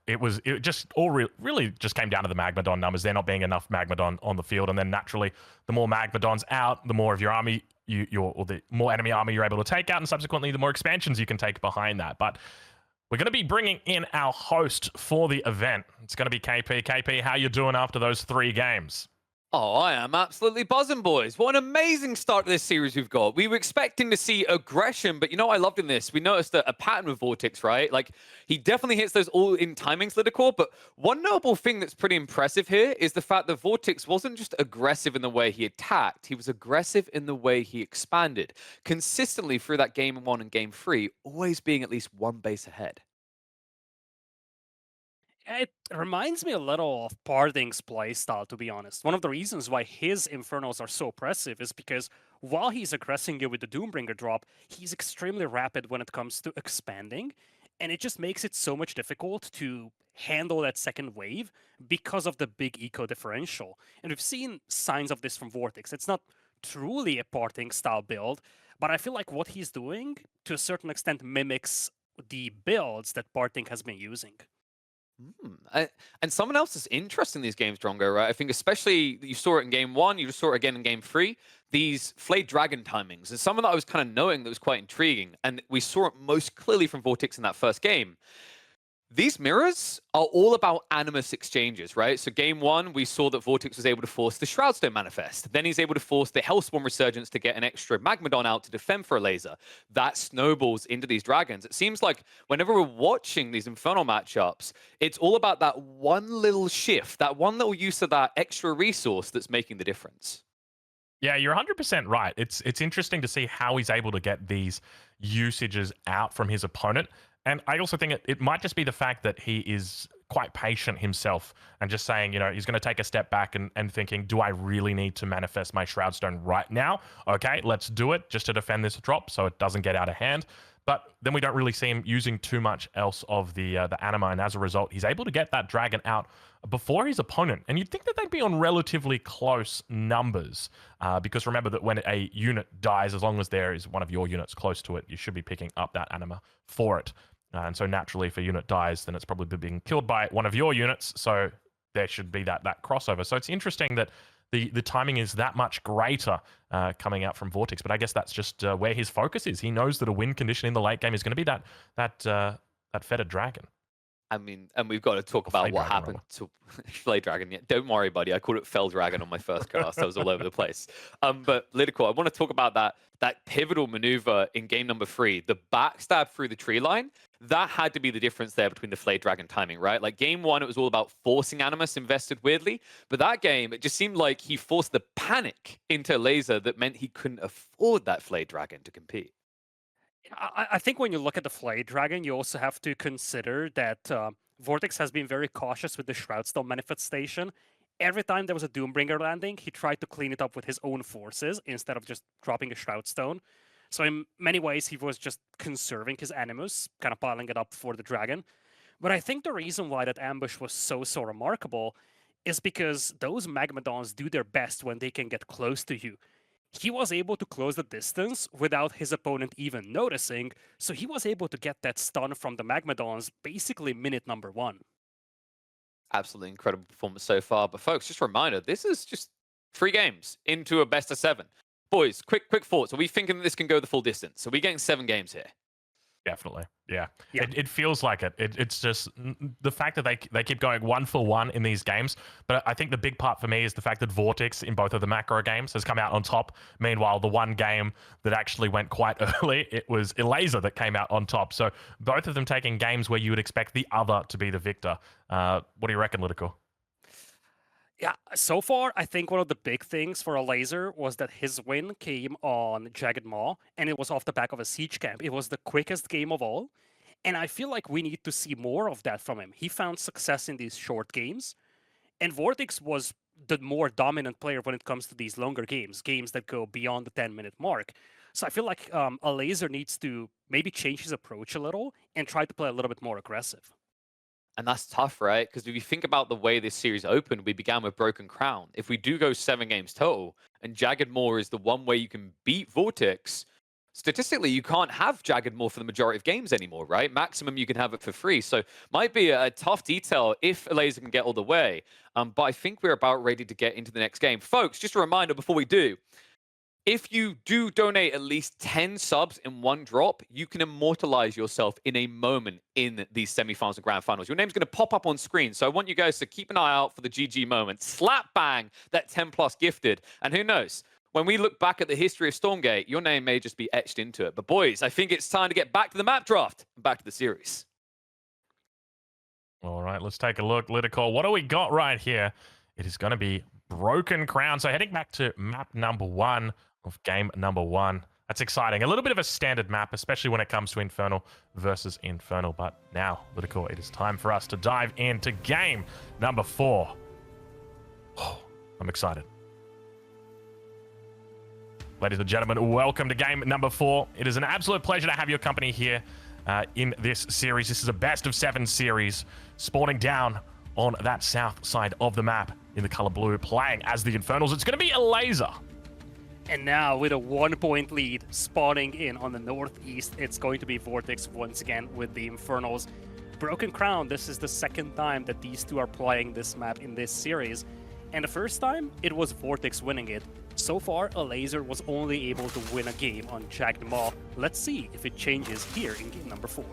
It just all really just came down to the Magmadon numbers. There not being enough Magmadon on the field, and then naturally, the more Magmadons out, the more of your army, the more enemy army you're able to take out, and subsequently, the more expansions you can take behind that. But we're going to be bringing in our host for the event. It's going to be KP. KP, how you doing after those 3 games? Oh, I am absolutely buzzing, boys. What an amazing start to this series we've got. We were expecting to see aggression, but you know what I loved in this? We noticed a pattern with VortiX, right? Like, he definitely hits those all-in timings, Lidakor, but one notable thing that's pretty impressive here is the fact that VortiX wasn't just aggressive in the way he attacked, he was aggressive in the way he expanded. Consistently through that Game 1 and Game 3, always being at least 1 base ahead. It reminds me a little of Parting's playstyle, to be honest. One of the reasons why his Infernals are so oppressive is because while he's aggressing you with the Doombringer drop, he's extremely rapid when it comes to expanding, and it just makes it so much difficult to handle that second wave because of the big eco differential. And we've seen signs of this from VortiX. It's not truly a Parting style build, but I feel like what he's doing, to a certain extent, mimics the builds that Parting has been using. And someone else is interesting in these games, Drongo, right? I think especially you saw it in Game 1, you just saw it again in Game 3, these Flayed Dragon timings. And someone that I was kind of knowing that was quite intriguing, and we saw it most clearly from VortiX in that first game. These mirrors are all about Animus exchanges, right? So Game 1, we saw that VortiX was able to force the Shroudstone Manifest. Then he's able to force the Hellspawn Resurgence to get an extra Magmadon out to defend for Elazer. That snowballs into these dragons. It seems like whenever we're watching these Infernal matchups, it's all about that one little shift, that one little use of that extra resource that's making the difference. Yeah, you're 100% right. It's interesting to see how he's able to get these usages out from his opponent. And I also think it might just be the fact that he is quite patient himself and just saying, he's going to take a step back and thinking, do I really need to manifest my Shroudstone right now? Okay, let's do it just to defend this drop so it doesn't get out of hand. but then we don't really see him using too much else of the anima, and as a result, he's able to get that dragon out before his opponent. And you'd think that they'd be on relatively close numbers, because remember that when a unit dies, as long as there is one of your units close to it, you should be picking up that anima for it. And so naturally, if a unit dies, then it's probably being killed by one of your units, so there should be that crossover. So it's interesting that the timing is that much greater coming out from VortiX, but I guess that's just where his focus is. He knows that a win condition in the late game is going to be that fetid dragon. I mean, and we've got to talk about what happened to Flay Dragon. Yeah, don't worry, buddy. I called it Fell Dragon on my first cast. I was all over the place. But Lidakor, I want to talk about that pivotal maneuver in game number 3, the backstab through the tree line. That had to be the difference there between the Flay Dragon timing, right? Like game 1, it was all about forcing Animus invested weirdly, but that game, it just seemed like he forced the panic into Elazer that meant he couldn't afford that Flay Dragon to compete. I think when you look at the Flay Dragon, you also have to consider that VortiX has been very cautious with the Shroudstone manifestation. Every time there was a Doombringer landing, he tried to clean it up with his own forces instead of just dropping a Shroudstone. So in many ways, he was just conserving his Animus, kind of piling it up for the dragon. But I think the reason why that ambush was so remarkable is because those Magmadons do their best when they can get close to you. He was able to close the distance without his opponent even noticing, so he was able to get that stun from the Magmadons basically minute number 1. Absolutely incredible performance so far. But folks, just a reminder, this is just 3 games into a best of 7. Boys, quick thoughts. Are we thinking that this can go the full distance? Are we getting 7 games here? Definitely, yeah. It feels like it. It's just the fact that they keep going 1 for 1 in these games. But I think the big part for me is the fact that VortiX in both of the macro games has come out on top. Meanwhile, the one game that actually went quite early, it was Elazer that came out on top. So both of them taking games where you would expect the other to be the victor. What do you reckon, Lidakor? Yeah, so far, I think one of the big things for Elazer was that his win came on Jagged Maw, and it was off the back of a siege camp. It was the quickest game of all, and I feel like we need to see more of that from him. He found success in these short games, and VortiX was the more dominant player when it comes to these longer games that go beyond the 10-minute mark. So I feel like Elazer needs to maybe change his approach a little and try to play a little bit more aggressive. And that's tough, right? Because if you think about the way this series opened, we began with Broken Crown. If we do go 7 games total, and Jagged Maw is the one way you can beat VortiX, statistically, you can't have Jagged Maw for the majority of games anymore, right? Maximum, you can have it for free. So might be a tough detail if Elazer can get all the way. But I think we're about ready to get into the next game. Folks, just a reminder before we do, if you do donate at least 10 subs in one drop, you can immortalize yourself in a moment in these semifinals and grand finals. Your name's going to pop up on screen, so I want you guys to keep an eye out for the GG moment. Slap bang that 10 plus gifted. And who knows, when we look back at the history of Stormgate, your name may just be etched into it. But boys, I think it's time to get back to the map draft and back to the series. All right, let's take a look. Lidakor, what do we got right here? It is going to be Broken Crown. So heading back to map number 1 of game number 1. That's exciting. A little bit of a standard map, especially when it comes to Infernal versus Infernal. But now, Lidakor, it is time for us to dive into game number 4. Oh, I'm excited. Ladies and gentlemen, welcome to game number 4. It is an absolute pleasure to have your company here in this series. This is a best of 7 series, spawning down on that south side of the map in the color blue, playing as the Infernals. It's going to be Elazer. And now, with a 1-point lead, spawning in on the northeast, it's going to be VortiX once again with the Infernals. Broken Crown, this is the second time that these two are playing this map in this series. And the first time, it was VortiX winning it. So far, Elazer was only able to win a game on Jagged Maw. Let's see if it changes here in game number 4.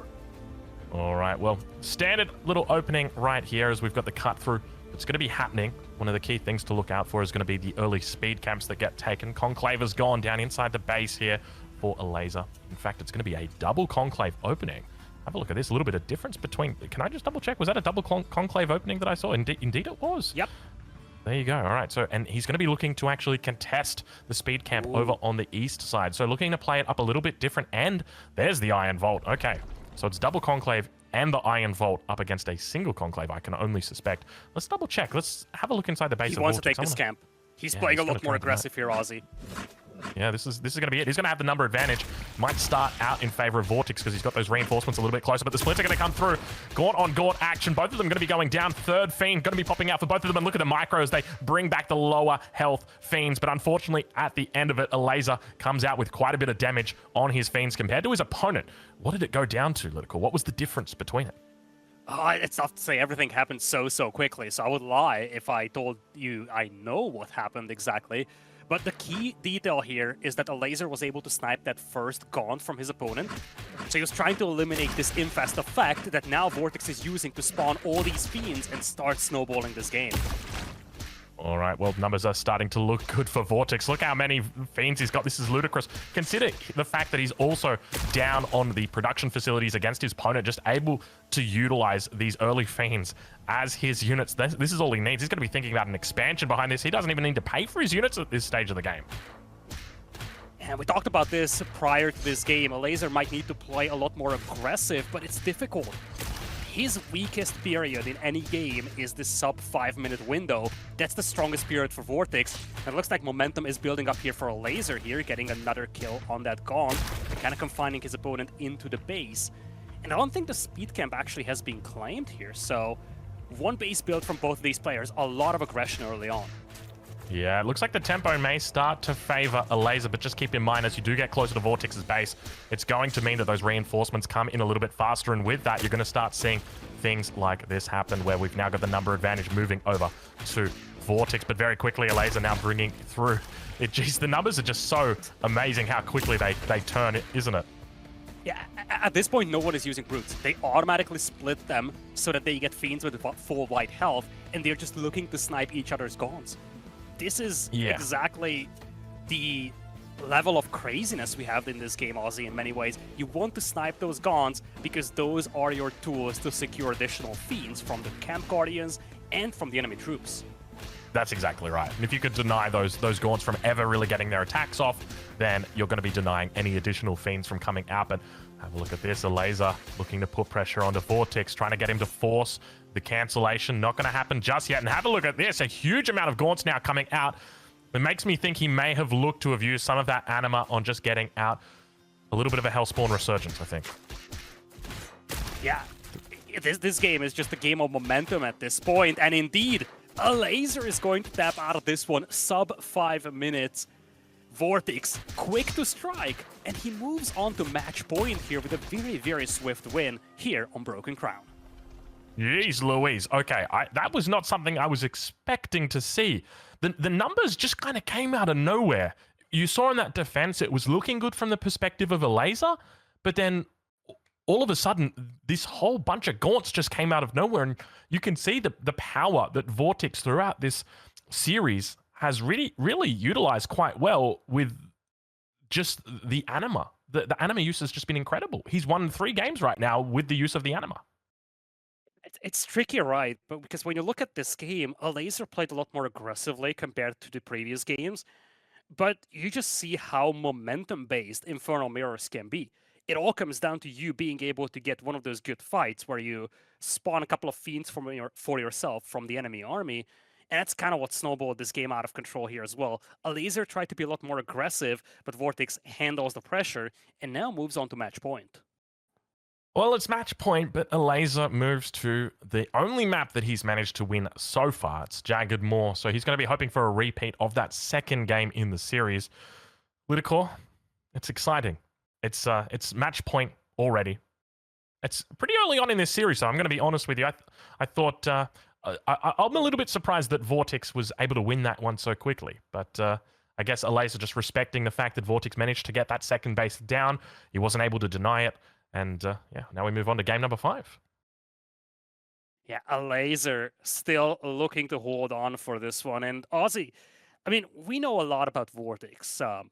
All right, well, standard little opening right here as we've got the cut through. It's going to be happening. One of the key things to look out for is going to be the early speed camps that get taken. Conclave has gone down inside the base here for Elazer. In fact, it's going to be a double Conclave opening. Have a look at this. A little bit of difference between... Can I just double check? Was that a double Conclave opening that I saw? Indeed it was. Yep. There you go. All right. So, and he's going to be looking to actually contest the speed camp over on the east side. So looking to play it up a little bit different. And there's the Iron Vault. Okay. So it's double Conclave and the Iron Vault up against a single Conclave, I can only suspect. Let's double check. Let's have a look inside the base of VortiX. He wants to take this camp. He's playing a lot more aggressive here, Aussie. Yeah, this is going to be it. He's going to have the number advantage. Might start out in favor of VortiX because he's got those reinforcements a little bit closer, but the splits are going to come through. Gaunt on Gaunt action. Both of them going to be going down. Third Fiend going to be popping out for both of them. And look at the micros. They bring back the lower health Fiends. But unfortunately, at the end of it, Elazer comes out with quite a bit of damage on his Fiends compared to his opponent. What did it go down to, Lidakor? What was the difference between it? It's tough to say. Everything happened so quickly, so I would lie if I told you I know what happened exactly. But the key detail here is that Elazer was able to snipe that first Gaunt from his opponent. So he was trying to eliminate this infest effect that now VortiX is using to spawn all these Fiends and start snowballing this game. All right, well, numbers are starting to look good for VortiX. Look how many Fiends he's got. This is ludicrous. Consider the fact that he's also down on the production facilities against his opponent, just able to utilize these early Fiends as his units. This is all he needs. He's going to be thinking about an expansion behind this. He doesn't even need to pay for his units at this stage of the game. And we talked about this prior to this game. Elazer might need to play a lot more aggressive, but it's difficult. His weakest period in any game is this sub 5-minute window. That's the strongest period for VortiX. And it looks like momentum is building up here for Elazer here, getting another kill on that Gaunt, and kind of confining his opponent into the base. And I don't think the speed camp actually has been claimed here, so one base build from both of these players, a lot of aggression early on. Yeah, it looks like the tempo may start to favor Elazer, but just keep in mind as you do get closer to VortiX's base, it's going to mean that those reinforcements come in a little bit faster, and with that, you're going to start seeing things like this happen, where we've now got the number advantage moving over to VortiX, but very quickly, Elazer now bringing through. Geez, the numbers are just so amazing how quickly they turn, isn't it? Yeah, at this point, no one is using brutes. They automatically split them so that they get Fiends with full white health, and they're just looking to snipe each other's Gaunts. This is exactly the level of craziness we have in this game, Aussie, in many ways. You want to snipe those Gaunts because those are your tools to secure additional Fiends from the Camp Guardians and from the enemy troops. That's exactly right. And if you could deny those Gaunts from ever really getting their attacks off, then you're going to be denying any additional Fiends from coming out. But have a look at this. Elazer looking to put pressure onto VortiX, trying to get him to force the cancellation. Not going to happen just yet. And have a look at this. A huge amount of Gaunts now coming out. It makes me think he may have looked to have used some of that anima on just getting out. A little bit of a Hellspawn resurgence, I think. Yeah, this game is just a game of momentum at this point. And indeed, Elazer is going to tap out of this one. Sub 5 minutes. VortiX quick to strike, and he moves on to match point here with a very swift win here on Broken Crown. Jeez Louise. Okay, that was not something I was expecting to see. The numbers just kind of came out of nowhere. You saw in that defense, it was looking good from the perspective of Elazer, but then all of a sudden, this whole bunch of Gaunts just came out of nowhere, and you can see the power that VortiX throughout this series has really utilized quite well with just the anima. The anima use has just been incredible. He's won 3 games right now with the use of the anima. It's tricky, right? But because when you look at this game, Elazer played a lot more aggressively compared to the previous games. But you just see how momentum-based Infernal Mirrors can be. It all comes down to you being able to get one of those good fights where you spawn a couple of Fiends for yourself from the enemy army. And that's kind of what snowballed this game out of control here as well. Elazer tried to be a lot more aggressive, but VortiX handles the pressure and now moves on to match point. Well, it's match point, but Elazer moves to the only map that he's managed to win so far. It's Jagged Maw, so he's going to be hoping for a repeat of that second game in the series. Lidakor, it's exciting. It's match point already. It's pretty early on in this series, so I'm going to be honest with you. I thought... I'm a little bit surprised that VortiX was able to win that one so quickly, but I guess Elazer just respecting the fact that VortiX managed to get that second base down. He wasn't able to deny it, and yeah, now we move on to game number 5. Yeah, Elazer still looking to hold on for this one, and Aussie, I mean, we know a lot about VortiX.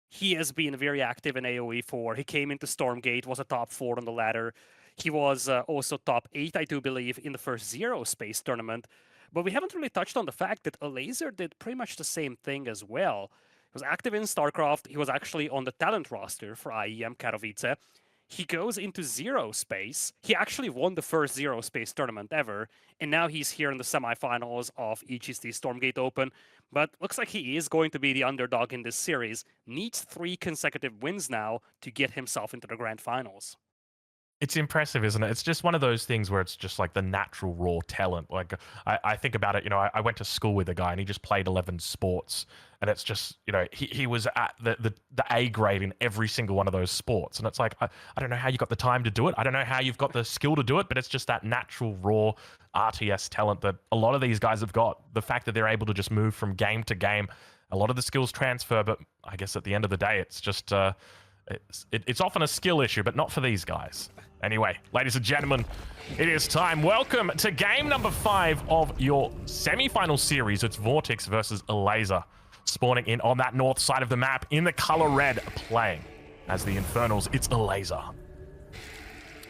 He has been very active in AoE 4. He came into Stormgate, was a top 4 on the ladder. He was also top 8, I do believe, in the first Zero Space tournament. But we haven't really touched on the fact that Elazer did pretty much the same thing as well. He was active in StarCraft. He was actually on the talent roster for IEM Katowice. he goes into zero space. He actually won the first zero space tournament ever, and now he's here in the semifinals of EGC Stormgate Open. But looks like he is going to be the underdog in this series. Needs 3 consecutive wins now to get himself into the grand finals. It's impressive, isn't it? It's just one of those things where it's just like the natural raw talent. Like I think about it, I went to school with a guy and he just played 11 sports, and it's just, he was at the A grade in every single one of those sports. And it's like, I don't know how you got the time to do it. I don't know how you've got the skill to do it, but it's just that natural raw RTS talent that a lot of these guys have got. The fact that they're able to just move from game to game, a lot of the skills transfer, but I guess at the end of the day, it's just, it's often a skill issue, but not for these guys. Anyway, ladies and gentlemen, it is time. Welcome to game number 5 of your semi-final series. It's VortiX versus Elazer, spawning in on that north side of the map in the color red, playing as the Infernals. It's Elazer.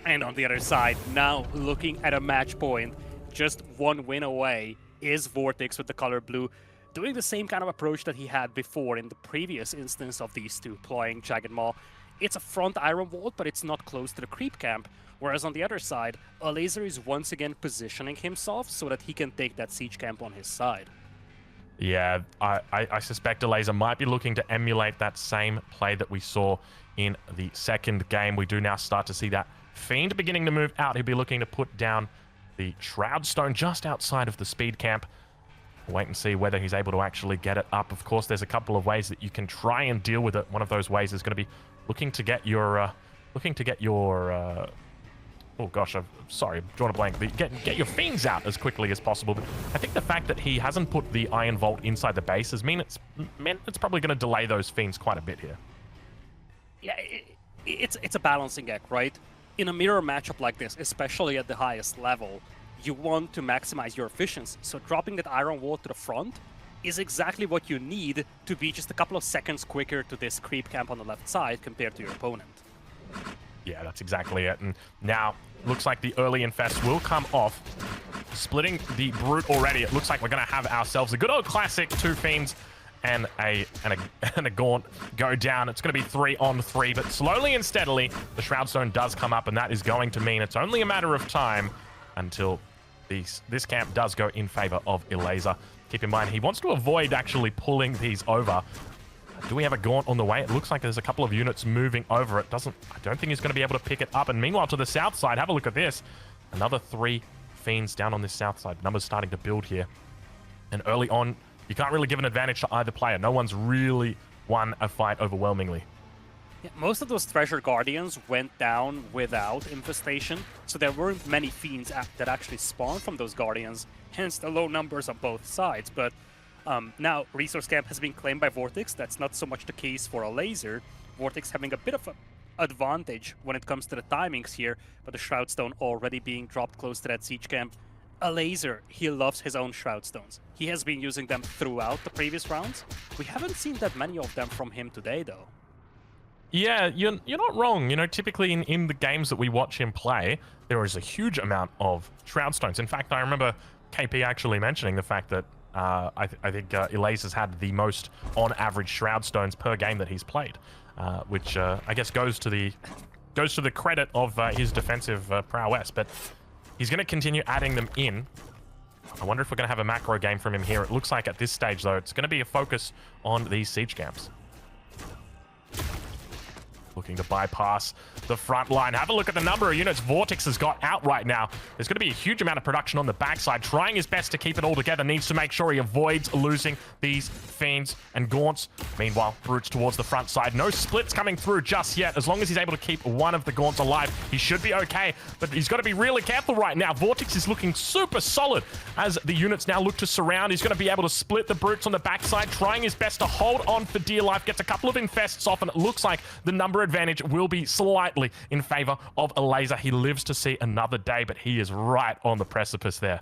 And on the other side, now looking at a match point, just 1 win away is VortiX with the color blue, doing the same kind of approach that he had before in the previous instance of these two playing Jagged Maw. It's a front iron vault, but it's not close to the creep camp. Whereas on the other side, Elazer is once again positioning himself so that he can take that siege camp on his side. Yeah, I suspect Elazer might be looking to emulate that same play that we saw in the second game. We do now start to see that Fiend beginning to move out. He'll be looking to put down the Shroud Stone just outside of the speed camp. We'll wait and see whether he's able to actually get it up. Of course, there's a couple of ways that you can try and deal with it. One of those ways is going to be looking to get your oh gosh, I'm sorry, I'm drawing a blank. Get your Fiends out as quickly as possible. But I think the fact that he hasn't put the Iron Vault inside the base has meant it's probably going to delay those Fiends quite a bit here. Yeah, it's a balancing act, right? In a mirror matchup like this, especially at the highest level, you want to maximize your efficiency. So dropping that Iron Vault to the front is exactly what you need to be just a couple of seconds quicker to this creep camp on the left side compared to your opponent. Yeah, that's exactly it. And now, looks like the early infest will come off. Splitting the Brute already. It looks like we're going to have ourselves a good old classic 2 Fiends and a Gaunt go down. It's going to be 3 on 3, but slowly and steadily, the Shroud Stone does come up, and that is going to mean it's only a matter of time until this camp does go in favor of Elazer. Keep in mind, he wants to avoid actually pulling these over. Do we have a Gaunt on the way? It looks like there's a couple of units moving over. I don't think he's going to be able to pick it up. And meanwhile, to the south side, have a look at this. Another 3 Fiends down on this south side. Numbers starting to build here. And early on, you can't really give an advantage to either player. No one's really won a fight overwhelmingly. Yeah, most of those Treasure Guardians went down without infestation, so there weren't many Fiends that actually spawned from those Guardians, hence the low numbers on both sides. But now Resource Camp has been claimed by VortiX. That's not so much the case for Elazer. VortiX having a bit of an advantage when it comes to the timings here, but the Shroud Stone already being dropped close to that siege camp. Elazer, he loves his own Shroud Stones. He has been using them throughout the previous rounds. We haven't seen that many of them from him today, though. Yeah, you're not wrong. Typically in the games that we watch him play, there is a huge amount of Shroud Stones. In fact, I remember KP actually mentioning the fact that I think Elazer's had the most on average Shroud Stones per game that he's played, which I guess goes to the credit of his defensive prowess. But he's going to continue adding them in. I wonder if we're going to have a macro game from him here. It looks like at this stage, though, it's going to be a focus on these siege camps. Looking to bypass the front line. Have a look at the number of units VortiX has got out right now. There's going to be a huge amount of production on the backside. Trying his best to keep it all together. Needs to make sure he avoids losing these Fiends and Gaunts. Meanwhile, Brutes towards the front side. No splits coming through just yet. As long as he's able to keep one of the Gaunts alive, he should be okay. But he's got to be really careful right now. VortiX is looking super solid as the units now look to surround. He's going to be able to split the Brutes on the backside. Trying his best to hold on for dear life. Gets a couple of infests off, and it looks like the number advantage will be slightly in favor of Elazer. He lives to see another day, but he is right on the precipice there.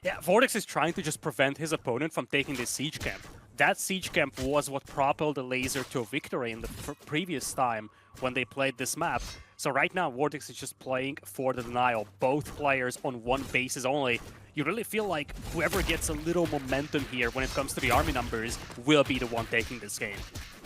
Yeah, VortiX is trying to just prevent his opponent from taking this siege camp. That siege camp was what propelled Elazer to a victory in the previous time when they played this map. So right now, VortiX is just playing for the denial. Both players on one basis only. You really feel like whoever gets a little momentum here when it comes to the army numbers will be the one taking this game.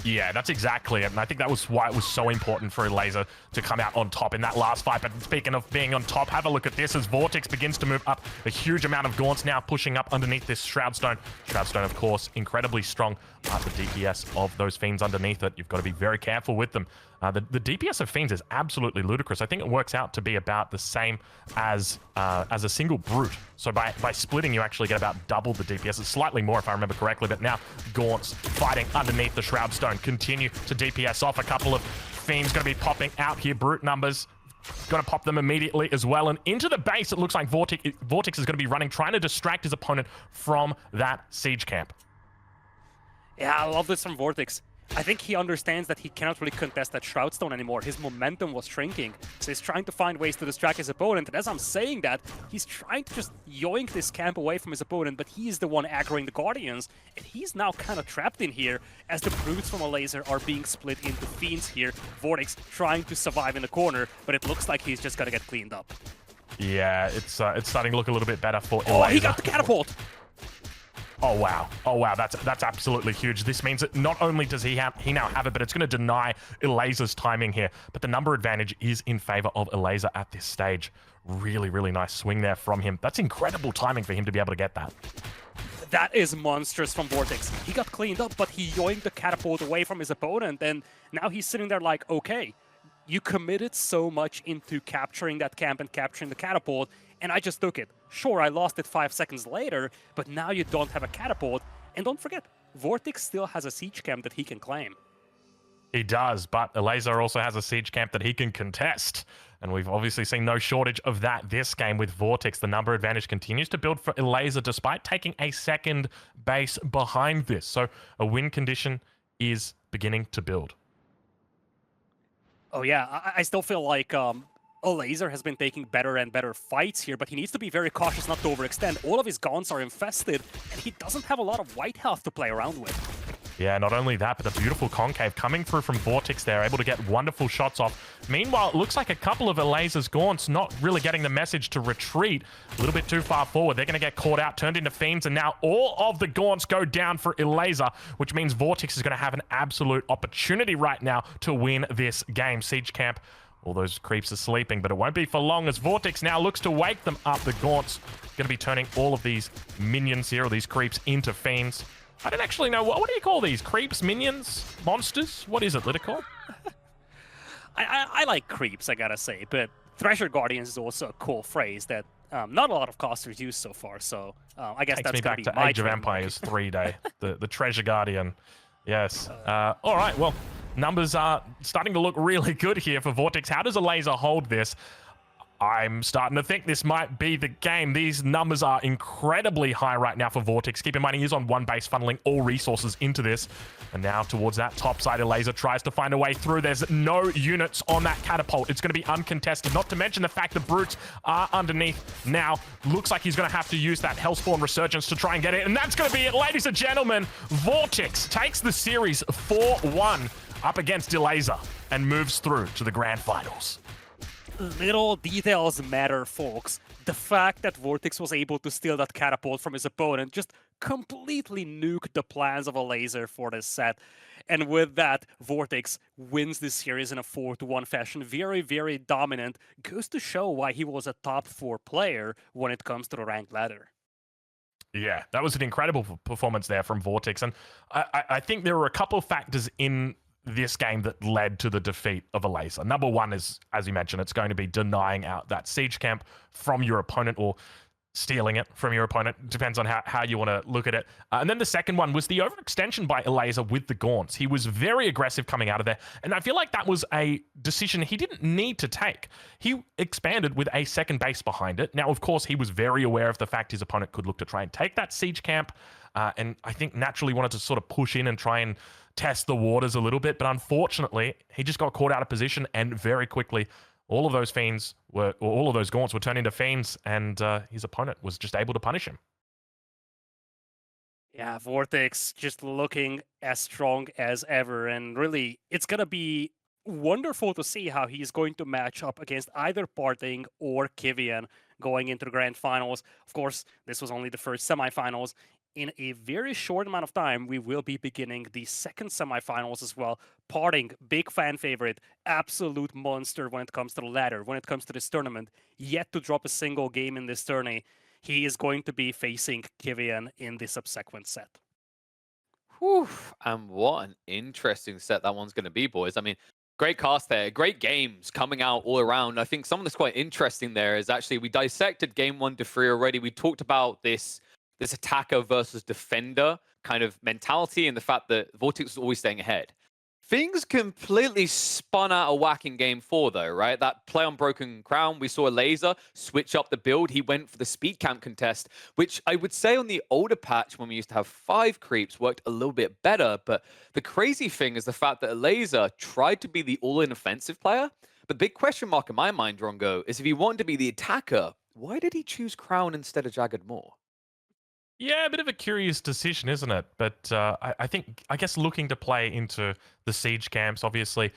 Yeah, that's exactly it. And I think that was why it was so important for Elazer to come out on top in that last fight. But speaking of being on top, have a look at this as VortiX begins to move up. A huge amount of Gaunts now pushing up underneath this Shroud Stone. Shroud Stone, of course, incredibly strong. But the DPS of those Fiends underneath it, you've got to be very careful with them. The DPS of Fiends is absolutely ludicrous. I think it works out to be about the same as a single Brute. So by splitting, you actually get about double the DPS. It's slightly more if I remember correctly, but now Gaunts fighting underneath the Shroud Stone continue to DPS off. A couple of Fiends going to be popping out here. Brute numbers. Got to pop them immediately as well. And into the base, it looks like VortiX is going to be running, trying to distract his opponent from that siege camp. Yeah, I love this from VortiX. I think he understands that he cannot really contest that Shroud Stone anymore. His momentum was shrinking, so he's trying to find ways to distract his opponent. And as I'm saying that, he's trying to just yoink this camp away from his opponent, but he is the one aggroing the Guardians. And he's now kind of trapped in here as the Brutes from Elazer are being split into Fiends here. VortiX trying to survive in the corner, but it looks like he's just gonna get cleaned up. Yeah, it's starting to look a little bit better for Elazer. Oh, he got the catapult! Oh wow, that's absolutely huge. This means that not only does he now have it, but it's going to deny Elazer's timing here. But the number advantage is in favor of Elazer at this stage. Really, really nice swing there from him. That's incredible timing for him to be able to get that. That is monstrous from VortiX. He got cleaned up, but he yoinked the catapult away from his opponent, and now he's sitting there like, okay, you committed so much into capturing that camp and capturing the catapult, and I just took it. Sure, I lost it 5 seconds later, but now you don't have a catapult. And don't forget, VortiX still has a siege camp that he can claim. He does, but Elazer also has a siege camp that he can contest. And we've obviously seen no shortage of that this game with VortiX. The number advantage continues to build for Elazer despite taking a second base behind this. So a win condition is beginning to build. Oh yeah, I still feel like Elazer has been taking better and better fights here, but he needs to be very cautious not to overextend. All of his Gaunts are infested, and he doesn't have a lot of white health to play around with. Yeah, not only that, but the beautiful concave coming through from VortiX there, able to get wonderful shots off. Meanwhile, it looks like a couple of Elazer's Gaunts not really getting the message to retreat. A little bit too far forward. They're going to get caught out, turned into Fiends, and now all of the Gaunts go down for Elazer, which means VortiX is going to have an absolute opportunity right now to win this game. Siege Camp, all those creeps are sleeping, but it won't be for long as VortiX now looks to wake them up. The Gaunts going to be turning all of these minions here, or these creeps, into Fiends. I don't actually know, what do you call these? Creeps, minions, monsters? What is it, Lidakor? I like creeps, I gotta say, but Treasure Guardians is also a cool phrase that not a lot of casters use so far, so I guess that's gonna be my Takes me back to Age of trademark. Empires 3-day, the Treasure Guardian. Yes. All right, well, numbers are starting to look really good here for VortiX. How does Elazer hold this? I'm starting to think this might be the game. These numbers are incredibly high right now for VortiX. Keep in mind, he is on one base, funneling all resources into this. And now towards that top side, Elazer tries to find a way through. There's no units on that catapult. It's going to be uncontested, not to mention the fact the Brutes are underneath now. Looks like he's going to have to use that Hellspawn Resurgence to try and get it. And that's going to be it, ladies and gentlemen. VortiX takes the series 4-1 up against Elazer and moves through to the grand finals. Little details matter, folks. The fact that VortiX was able to steal that catapult from his opponent just completely nuked the plans of Elazer for this set. And with that, VortiX wins this series in a 4-1 fashion. Very, very dominant. Goes to show why he was a top 4 player when it comes to the ranked ladder. Yeah, that was an incredible performance there from VortiX. And I think there were a couple of factors in this game that led to the defeat of Elazer. Number one is, as you mentioned, it's going to be denying out that siege camp from your opponent, or stealing it from your opponent. Depends on how you want to look at it. And then the second one was the overextension by Elazer with the Gaunts. He was very aggressive coming out of there, and I feel like that was a decision he didn't need to take. He expanded with a second base behind it. Now, of course, he was very aware of the fact his opponent could look to try and take that siege camp, and I think naturally wanted to sort of push in and try and test the waters a little bit, but unfortunately, he just got caught out of position, and very quickly, all of those Gaunts were turned into Fiends, and his opponent was just able to punish him. Yeah, VortiX just looking as strong as ever, and really, it's gonna be wonderful to see how he's going to match up against either Parting or Kivian going into the grand finals. Of course, this was only the first semifinals. in a very short amount of time, we will be beginning the second semifinals as well. Parting, big fan favorite, absolute monster when it comes to the ladder, when it comes to this tournament, yet to drop a single game in this tourney. He is going to be facing Kivian in the subsequent set. Whew, and what an interesting set that one's going to be, boys. I mean, great cast there, great games coming out all around. I think something that's quite interesting there is actually we dissected game 1 to 3 already. We talked about this attacker versus defender kind of mentality and the fact that VortiX is always staying ahead. Things completely spun out of whack in game 4, though, right? That play on Broken Crown, we saw Elazer switch up the build. He went for the speed camp contest, which I would say on the older patch when we used to have 5 creeps worked a little bit better. But the crazy thing is the fact that Elazer tried to be the all-in offensive player. But the big question mark in my mind, Drongo, is if he wanted to be the attacker, why did he choose Crown instead of Jagged Maw? Yeah, a bit of a curious decision, isn't it? But I guess looking to play into the siege camps, obviously,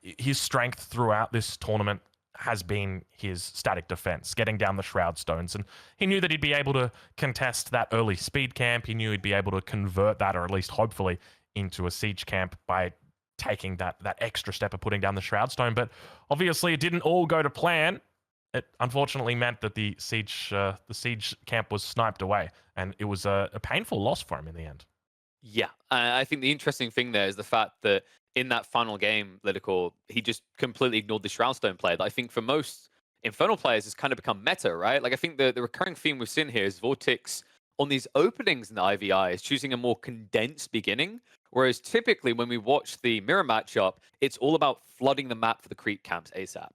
his strength throughout this tournament has been his static defense, getting down the Shroud Stones. And he knew that he'd be able to contest that early speed camp. He knew he'd be able to convert that, or at least hopefully, into a siege camp by taking that extra step of putting down the Shroud Stone. But obviously, it didn't all go to plan. It unfortunately meant that the siege camp was sniped away, and it was a painful loss for him in the end. Yeah, I think the interesting thing there is the fact that in that final game, Lidakor, he just completely ignored the Shroudstone play that I think for most Infernal players has kind of become meta, right? Like I think the recurring theme we've seen here is VortiX on these openings in the IVI is choosing a more condensed beginning, whereas typically when we watch the mirror matchup, it's all about flooding the map for the creep camps ASAP.